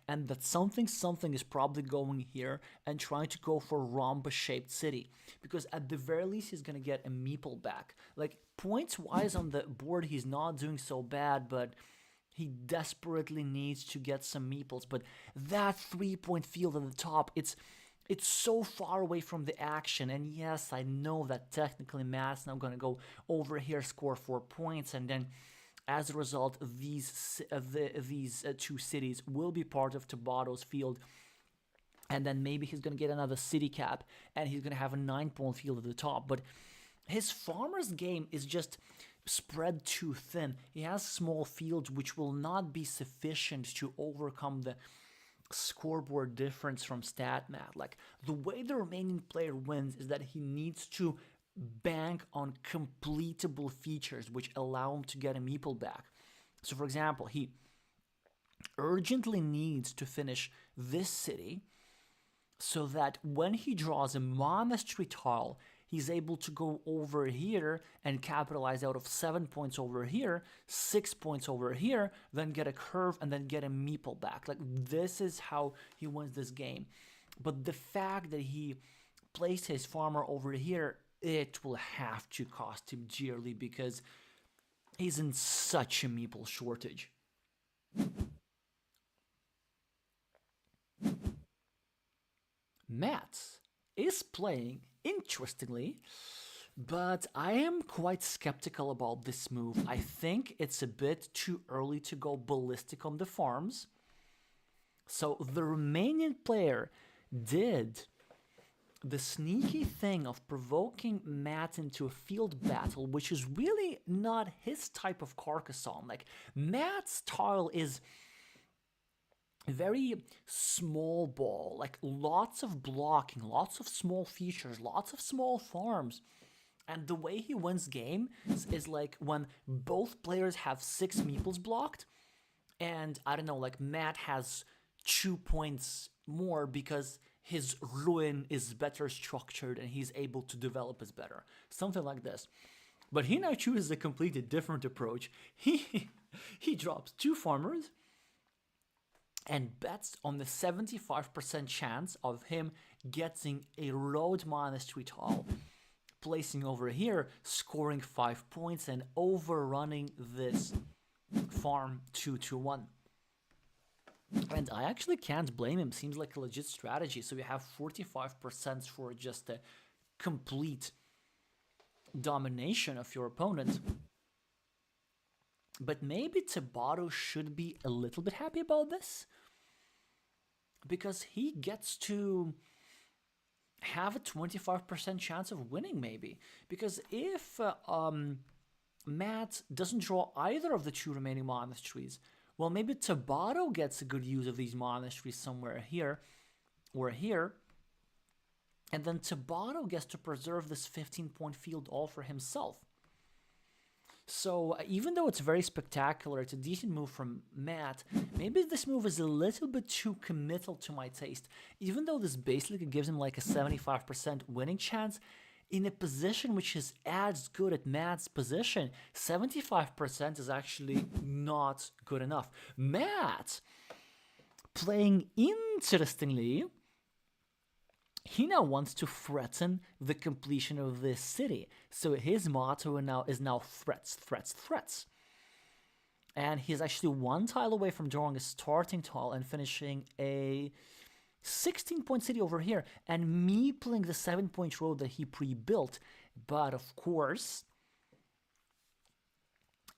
And that something is probably going here and trying to go for a rhombus-shaped city. Because at the very least, he's going to get a meeple back. Like, points-wise on the board, he's not doing so bad, but he desperately needs to get some meeples. But that 3-point field at the top, it's so far away from the action. And yes, I know that technically Matt's now going to go over here, score 4 points, and then as a result, these 2 cities will be part of Tobato's field. and then maybe he's going to get another city cap, and he's going to have a 9-pawn field at the top. But his farmer's game is just spread too thin. He has small fields which will not be sufficient to overcome the scoreboard difference from StatMat. Like, the way the Romanian player wins is that he needs to bank on completable features which allow him to get a meeple back. So, for example, he urgently needs to finish this city so that when he draws a monastery tile, he's able to go over here and capitalize out of 7 points over here, 6 points over here, then get a curve and then get a meeple back. Like, this is how he wins this game. But the fact that he placed his farmer over here, it will have to cost him dearly because he's in such a meeple shortage. Matt is playing interestingly, but I am quite skeptical about this move. I think it's a bit too early to go ballistic on the farms. So the Romanian player did the sneaky thing of provoking Matt into a field battle, which is really not his type of Carcassonne. Like, Matt's tile is very small ball, like lots of blocking, lots of small features, lots of small farms. And the way he wins games is like when both players have 6 meeples blocked, and I don't know, like Matt has 2 points more because his ruin is better structured and he's able to develop as better. Something like this. But he now chooses a completely different approach. He drops 2 farmers and bets on the 75% chance of him getting a road monastery tile, placing over here, scoring 5 points and overrunning this farm 2-1. And I actually can't blame him. Seems like a legit strategy. So we have 45% for just a complete domination of your opponent. But maybe Tobato should be a little bit happy about this, because he gets to have a 25% chance of winning, maybe. Because if Matt doesn't draw either of the 2 remaining monasteries, well, maybe Tobato gets a good use of these monasteries somewhere here or here, and then Tobato gets to preserve this 15-point field all for himself. So even though it's very spectacular, it's a decent move from Matt, maybe this move is a little bit too committal to my taste. Even though this basically gives him like a 75% winning chance, in a position which is as good at Matt's position, 75% is actually not good enough. Matt, playing interestingly, he now wants to threaten the completion of this city. So his motto is now threats, threats, threats. And he's actually 1 tile away from drawing a starting tile and finishing a 16-point city over here and meepling the 7-point road that he pre-built. But of course,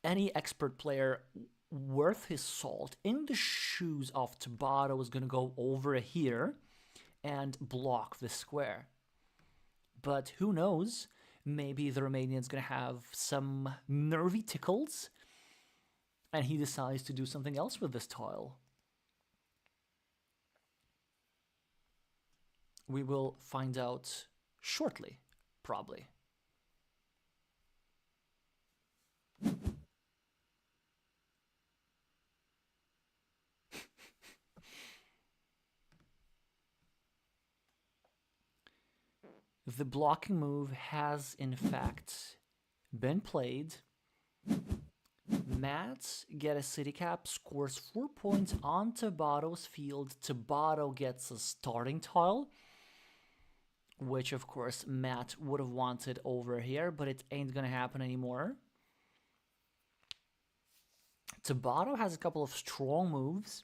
any expert player worth his salt in the shoes of Tobato is going to go over here and block the square. But who knows? Maybe the Romanian's going to have some nervy tickles and he decides to do something else with this tile. We will find out shortly, probably. The blocking move has, in fact, been played. Matt get a city cap, scores 4 points on Tobato's field. Tobato gets a starting tile, which, of course, Matt would have wanted over here, but it ain't gonna happen anymore. Tobato has a couple of strong moves.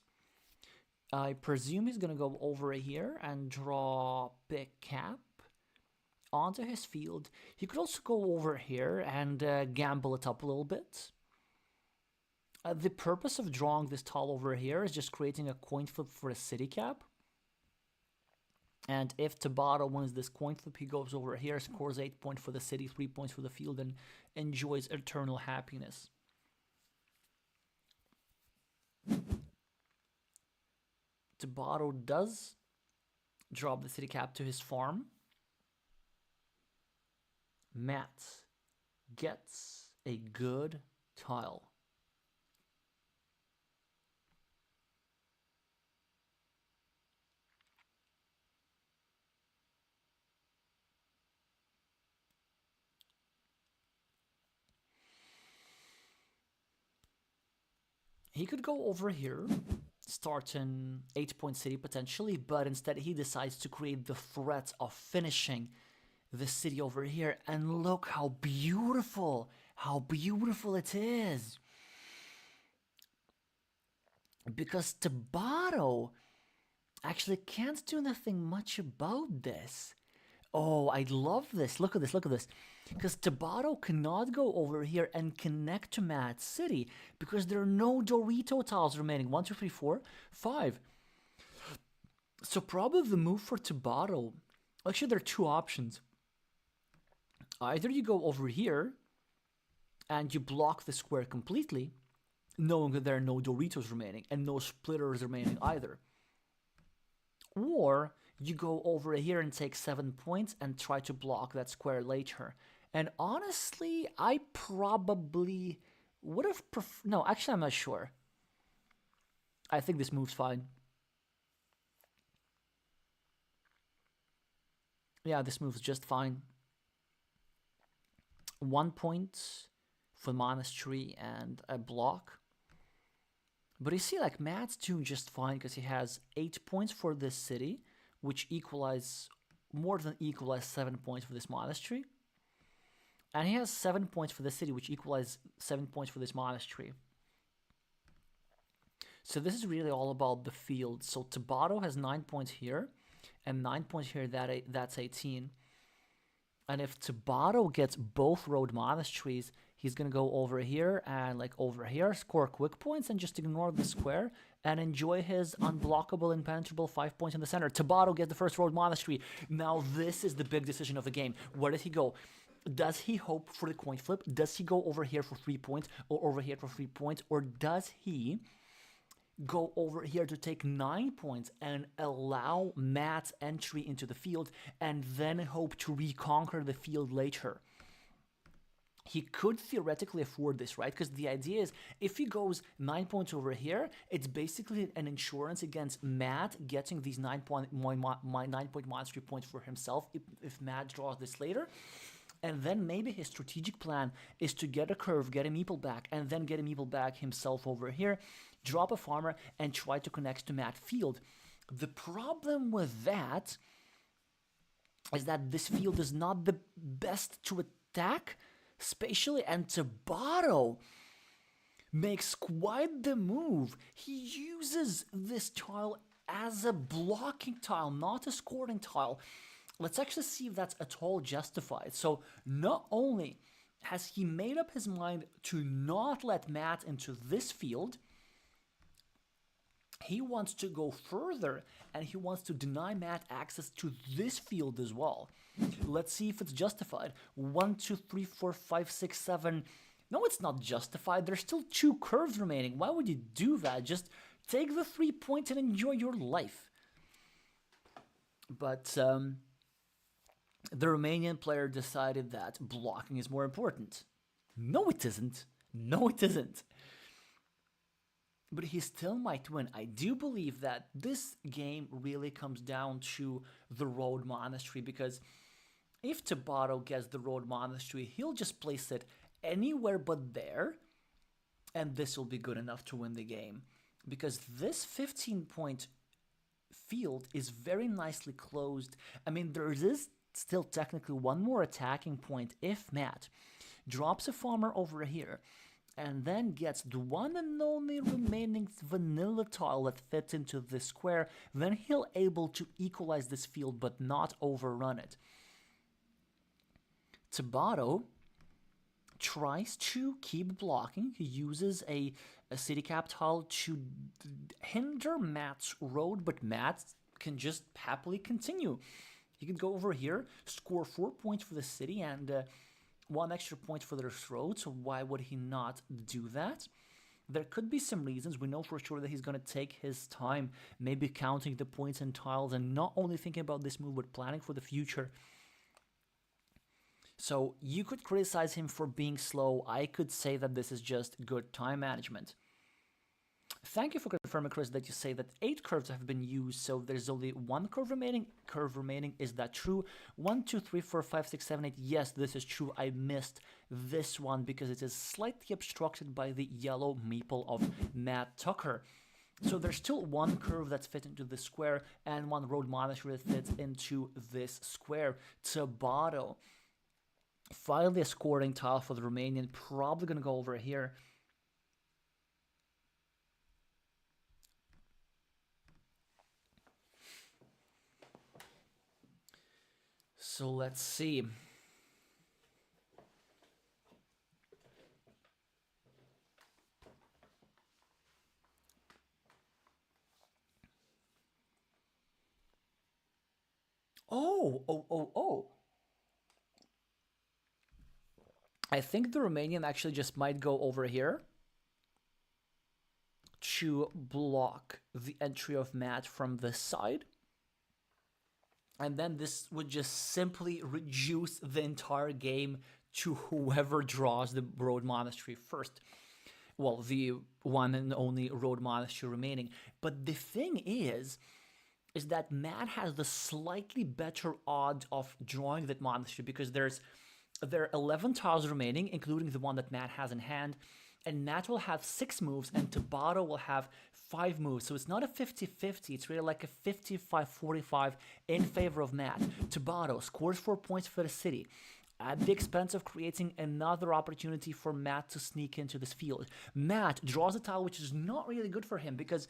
I presume he's gonna go over here and draw big cap onto his field. He could also go over here and gamble it up a little bit. The purpose of drawing this tile over here is just creating a coin flip for a city cap. And if Tobato wins this coin flip, he goes over here, scores 8 points for the city, 3 points for the field, and enjoys eternal happiness. Tobato does drop the city cap to his farm. Matt gets a good tile. He could go over here, start an 8-point city potentially, but instead he decides to create the threat of finishing the city over here. And look how beautiful it is. Because Tobato actually can't do nothing much about this. Oh, I love this. Look at this, look at this. Because Tobato cannot go over here and connect to Mad City because there are no Dorito tiles remaining. 1, 2, 3, 4, 5. So probably the move for Tobato, actually there are two options. Either you go over here and you block the square completely, knowing that there are no Doritos remaining and no splitters remaining either. Or you go over here and take 7 points and try to block that square later. And honestly, I probably would have no, actually I'm not sure. I think this move's fine. Yeah, this move's just fine. 1 point for Monastery and a block. But you see, like, Matt's doing just fine because he has 8 points for this city, which more than equalize 7 points for this monastery. And he has 7 points for the city, which equalize 7 points for this monastery. So this is really all about the field. So Tobato has 9 points here, and 9 points here, that's 18. And if Tobato gets both road monasteries, he's going to go over here and like over here, score quick points and just ignore the square and enjoy his unblockable, impenetrable 5 points in the center. Tobato gets the first road monastery. Now this is the big decision of the game. Where does he go? Does he hope for the coin flip? Does he go over here for 3 points or over here for 3 points? Or does he go over here to take 9 points and allow Matt's entry into the field and then hope to reconquer the field later? He could theoretically afford this, right? Because the idea is if he goes 9 points over here, it's basically an insurance against Matt getting these 9-point monastery points for himself if Matt draws this later. And then maybe his strategic plan is to get a curve, get a meeple back, and then get a meeple back himself over here, drop a farmer, and try to connect to Matt field. The problem with that is that this field is not the best to attack spatially, and Tobato makes quite the move. He uses this tile as a blocking tile, not a scoring tile. Let's actually see if that's at all justified. So not only has he made up his mind to not let Matt into this field, he wants to go further and he wants to deny Matt access to this field as well. Let's see if it's justified. 1, 2, 3, 4, 5, 6, 7. No, it's not justified. There's still 2 curves remaining. Why would you do that? Just take the 3 points and enjoy your life. But the Romanian player decided that blocking is more important. No, it isn't. No, it isn't. But he still might win. I do believe that this game really comes down to the road monastery, because if Tobato gets the road monastery, he'll just place it anywhere but there, and this will be good enough to win the game. Because this 15-point field is very nicely closed. I mean, there is still technically one more attacking point if Matt drops a farmer over here and then gets the one and only remaining vanilla tile that fits into this square, then he'll able to equalize this field but not overrun it. Tobato tries to keep blocking. He uses a city cap tile to hinder Matt's road, but Matt can just happily continue. He can go over here, score 4 points for the city, and 1 extra point for their throat. So why would he not do that? There could be some reasons. We know for sure that he's going to take his time, maybe counting the points and tiles and not only thinking about this move, but planning for the future. So you could criticize him for being slow. I could say that this is just good time management. Thank you for confirming, Chris, that you say that 8 curves have been used, so there's only 1 curve remaining. Is that true? 1, 2, 3, 4, 5, 6, 7, 8. Yes, this is true. I missed this one because it is slightly obstructed by the yellow meeple of Matt Tucker. So there's still 1 curve that's fit into the square and 1 road monastery that fits into this square. Tobato. Finally a scoring tile for the Romanian. Probably going to go over here. So let's see. Oh. I think the Romanian actually just might go over here to block the entry of Matt from this side. And then this would just simply reduce the entire game to whoever draws the road monastery first. Well, the one and only road monastery remaining. But the thing is that Matt has the slightly better odds of drawing that monastery because there are 11 tiles remaining, including the one that Matt has in hand. And Matt will have 6 moves, and Tobato will have 5 moves. So it's not a 50-50. It's really like a 55-45 in favor of Matt. Tobato scores 4 points for the city at the expense of creating another opportunity for Matt to sneak into this field. Matt draws a tile which is not really good for him because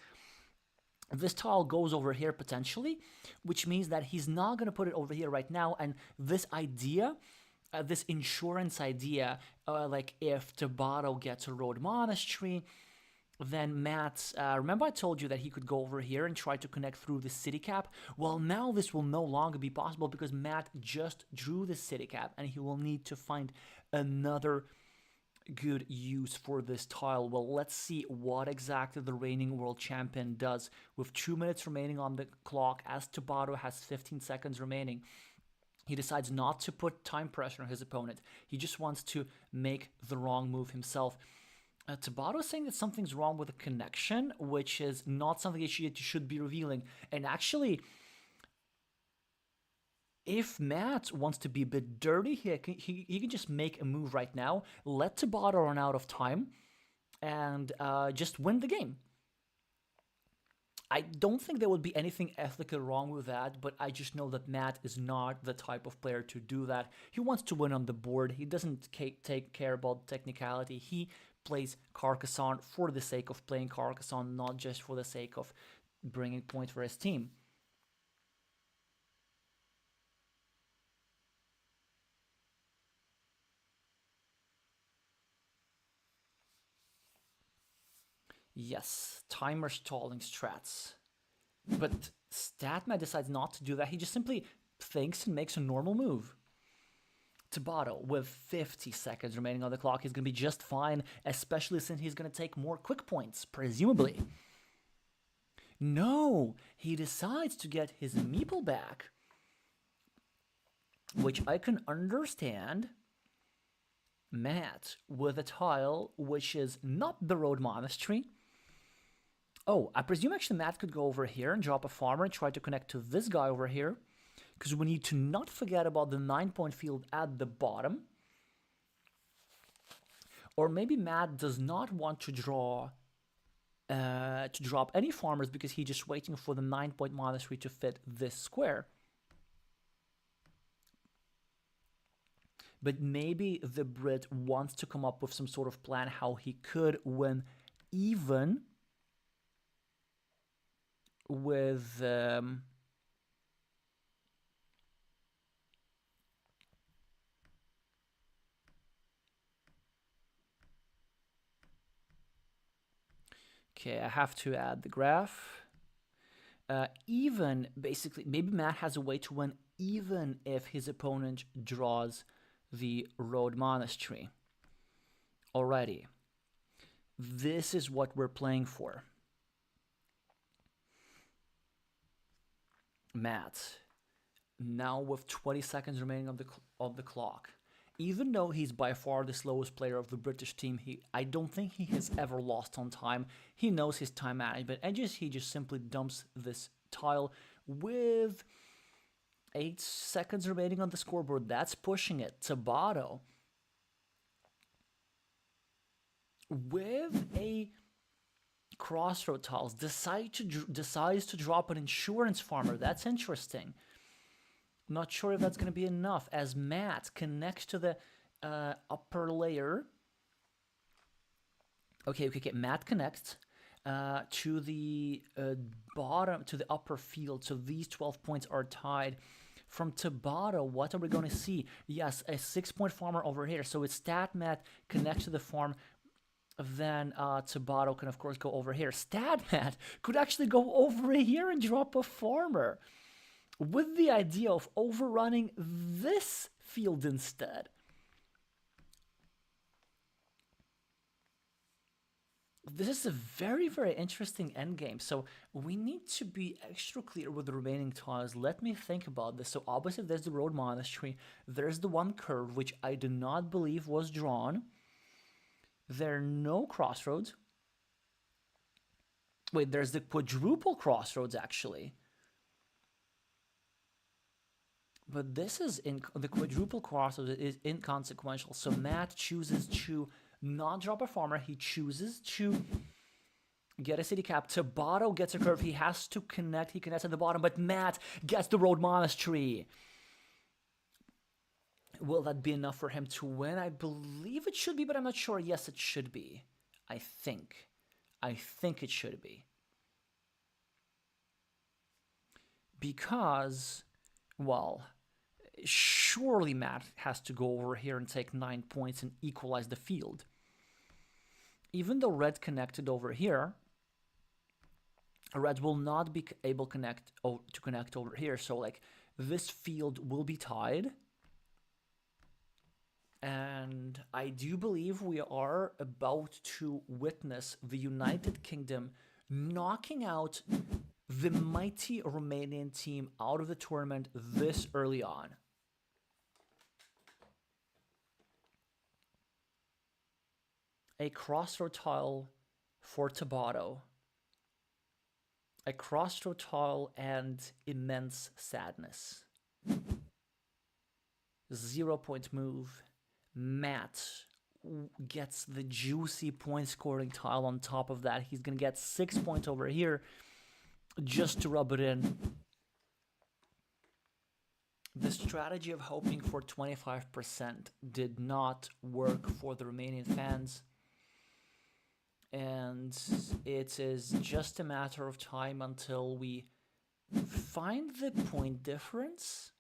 this tile goes over here potentially, which means that he's not going to put it over here right now. And this idea, this insurance idea, like if Tobato gets a road monastery, then Matt, remember I told you that he could go over here and try to connect through the city cap? Well, now this will no longer be possible because Matt just drew the city cap and he will need to find another good use for this tile. Well, let's see what exactly the reigning world champion does with 2 minutes remaining on the clock as Tobato has 15 seconds remaining. He decides not to put time pressure on his opponent. He just wants to make the wrong move himself. Tobato is saying that something's wrong with the connection, which is not something that you should be revealing. And actually, if Matt wants to be a bit dirty, he can just make a move right now, let Tobato run out of time, and just win the game. I don't think there would be anything ethically wrong with that, but I just know that Matt is not the type of player to do that. He wants to win on the board. He doesn't take care about technicality. He plays Carcassonne for the sake of playing Carcassonne, not just for the sake of bringing points for his team. Yes, timer stalling strats. But Statman decides not to do that. He just simply thinks and makes a normal move. Tobato, with 50 seconds remaining on the clock, he's going to be just fine, especially since he's going to take more quick points, presumably. No, he decides to get his meeple back, which I can understand. Matt with a tile which is not the road monastery. Oh, I presume actually Matt could go over here and drop a farmer and try to connect to this guy over here. Because we need to not forget about the 9-point field at the bottom. Or maybe Matt does not want to drop any farmers because he's just waiting for the 9-point monastery to fit this square. But maybe the Brit wants to come up with some sort of plan how he could win even with okay, I have to add the graph. Even basically, maybe Matt has a way to win even if his opponent draws the Road Monastery. Alrighty. This is what we're playing for. Matt, now with 20 seconds remaining of the clock, even though he's by far the slowest player of the British team, I don't think he has ever lost on time. He knows his time management, and he just simply dumps this tile with 8 seconds remaining on the scoreboard. That's pushing it. Tobato with a crossroad tiles decides to drop an insurance farmer. That's interesting. Not sure if that's going to be enough, as Matt connects to the upper layer. Okay. Matt connects to the bottom, to the upper field. So these 12 points are tied. From Tobato, what are we going to see? Yes, a 6-point farmer over here. So it's StatMat connects to the farm. Then Tobato can, of course, go over here. StatMat could actually go over here and drop a farmer, with the idea of overrunning this field instead. This is a very, very interesting endgame. So we need to be extra clear with the remaining tiles. Let me think about this. So obviously there's the Road Monastery. There's the one curve, which I do not believe was drawn. There are no crossroads. Wait, there's the quadruple crossroads, actually. But this is the quadruple crossroads is inconsequential. So Matt chooses to not drop a farmer. He chooses to get a city cap. Tobato gets a curve. He has to connect. He connects at the bottom, but Matt gets the Road Monastery. Will that be enough for him to win? I believe it should be, but I'm not sure. Yes, it should be. I think it should be. Because, well, surely Matt has to go over here and take 9 points and equalize the field. Even though Red connected over here, Red will not be able to connect over here. So, like, this field will be tied. And I do believe we are about to witness the United Kingdom knocking out the mighty Romanian team out of the tournament this early on. A crossroad tile for Tobato. A crossroad tile and immense sadness. 0-point move. Matt gets the juicy point scoring tile on top of that. He's going to get 6 points over here just to rub it in. The strategy of hoping for 25% did not work for the Romanian fans. And it is just a matter of time until we find the point difference.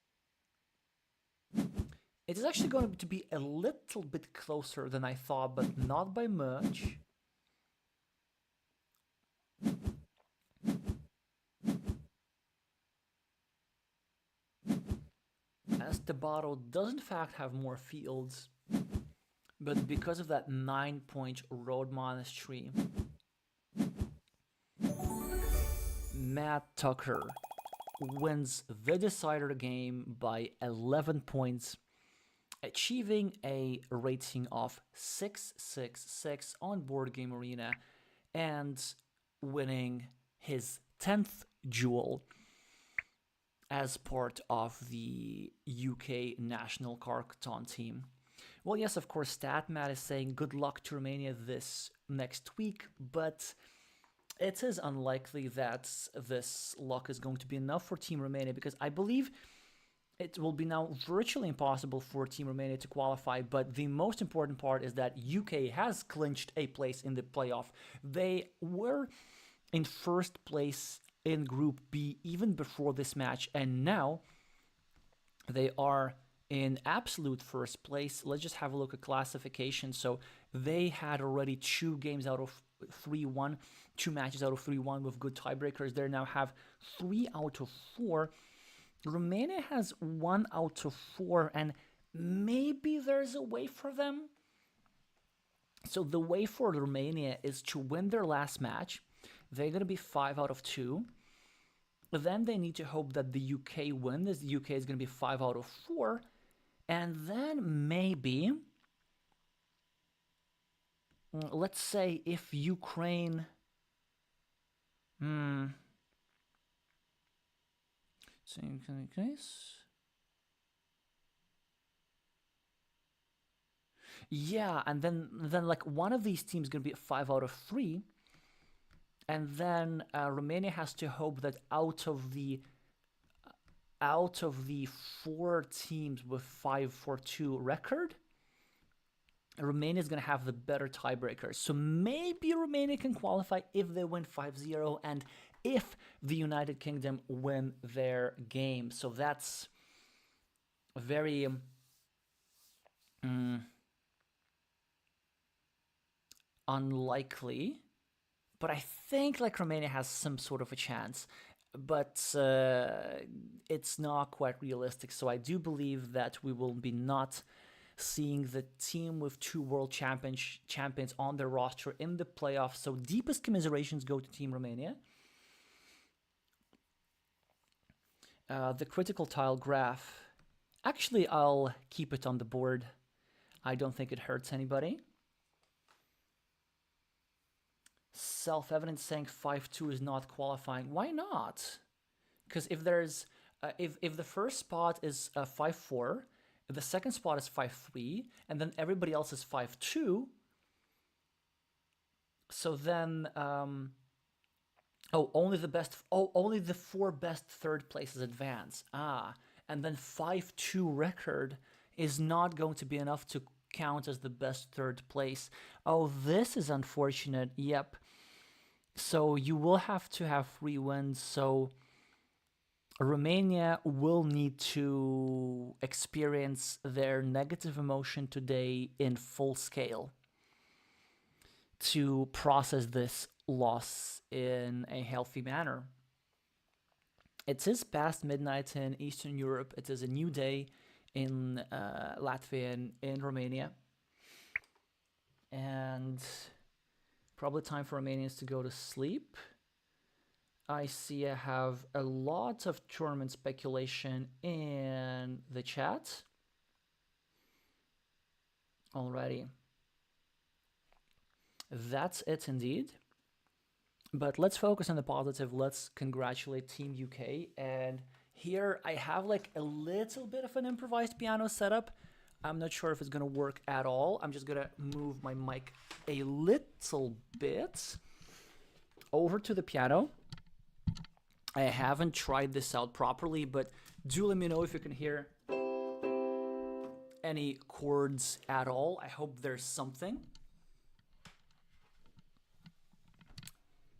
It is actually going to be a little bit closer than I thought, but not by much. As Tobato does in fact have more fields, but because of that 9-point Road Monastery, Matt Tucker wins the decider game by 11 points, achieving a rating of 666 on Board Game Arena and winning his 10th duel as part of the UK national Carcassonne team. Well, yes, of course, StatMat is saying good luck to Romania this next week, but it is unlikely that this luck is going to be enough for Team Romania, because I believe it will be now virtually impossible for Team Romania to qualify, but the most important part is that UK has clinched a place in the playoff. They were in first place in Group B even before this match, and now they are in absolute first place. Let's just have a look at classification. So they had already 2 games out of 3-1, 2 matches out of 3-1 with good tiebreakers. They now have 3 out of 4. Romania has 1 out of 4, and maybe there's a way for them. So the way for Romania is to win their last match. They're going to be 5 out of 2. Then they need to hope that the UK wins. The UK is going to be 5 out of 4. And then maybe, let's say if Ukraine... Yeah, and then like one of these teams is going to be 5 out of 3. And then Romania has to hope that out of the 4 teams with 5-4-2 record, Romania is going to have the better tiebreaker. So maybe Romania can qualify if they win 5-0 and if the United Kingdom win their game. So that's very unlikely. But I think like Romania has some sort of a chance. But it's not quite realistic. So I do believe that we will be not seeing the team with 2 world champions on their roster in the playoffs. So deepest commiserations go to Team Romania. The critical tile graph. Actually, I'll keep it on the board. I don't think it hurts anybody. Self-evident saying 5-2 is not qualifying. Why not? Because if there's if the first spot is 5-4, if the second spot is 5-3, and then everybody else is 5-2, so then only the 4 best third places advance. And then 5-2 record is not going to be enough to count as the best third place. Oh, this is unfortunate. Yep. So you will have to have 3 wins. So Romania will need to experience their negative emotion today in full scale to process this loss in a healthy manner. It is past midnight in Eastern Europe. It is a new day in Latvia and in Romania. And probably time for Romanians to go to sleep. I see I have a lot of tournament speculation in the chat already. That's it indeed. But let's focus on the positive. Let's congratulate Team UK. And here I have like a little bit of an improvised piano setup. I'm not sure if it's going to work at all. I'm just going to move my mic a little bit over to the piano. I haven't tried this out properly, but do let me know if you can hear any chords at all. I hope there's something.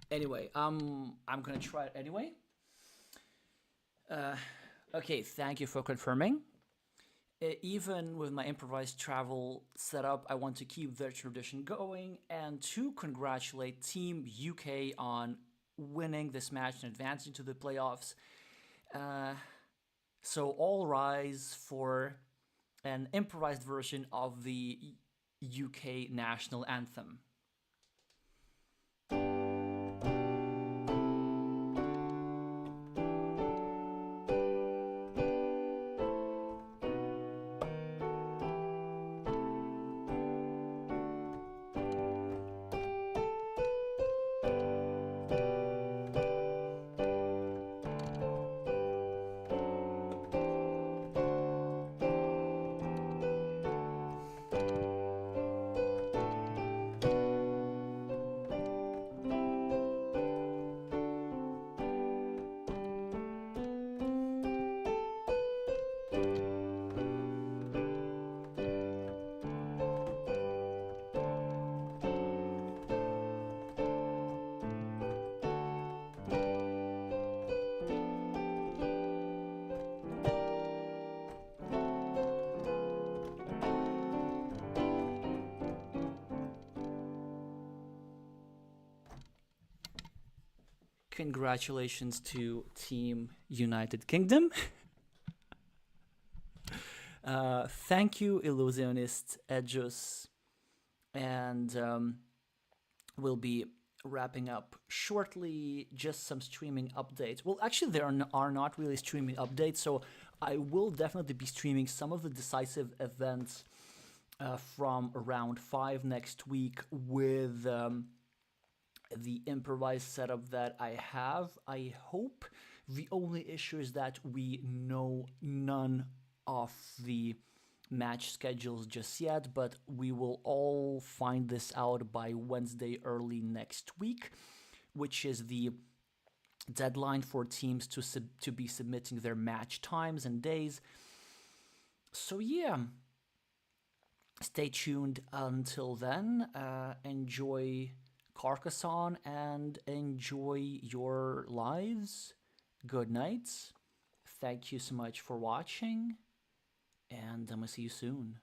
Anyway, I'm gonna try it anyway. Okay, thank you for confirming. Even with my improvised travel setup, I want to keep the tradition going and to congratulate Team UK on winning this match and advancing to the playoffs. So all rise for an improvised version of the UK national anthem. Congratulations to Team United Kingdom. Thank you, Illusionist Edjus. And we'll be wrapping up shortly. Just some streaming updates. Well, actually, there are not really streaming updates, so I will definitely be streaming some of the decisive events from round 5 next week with the improvised setup that I have. I hope. The only issue is that we know none of the match schedules just yet, but we will all find this out by Wednesday early next week, which is the deadline for teams to be submitting their match times and days. So yeah, stay tuned until then. Enjoy Carcassonne and enjoy your lives. Good night. Thank you so much for watching, and I'm gonna see you soon.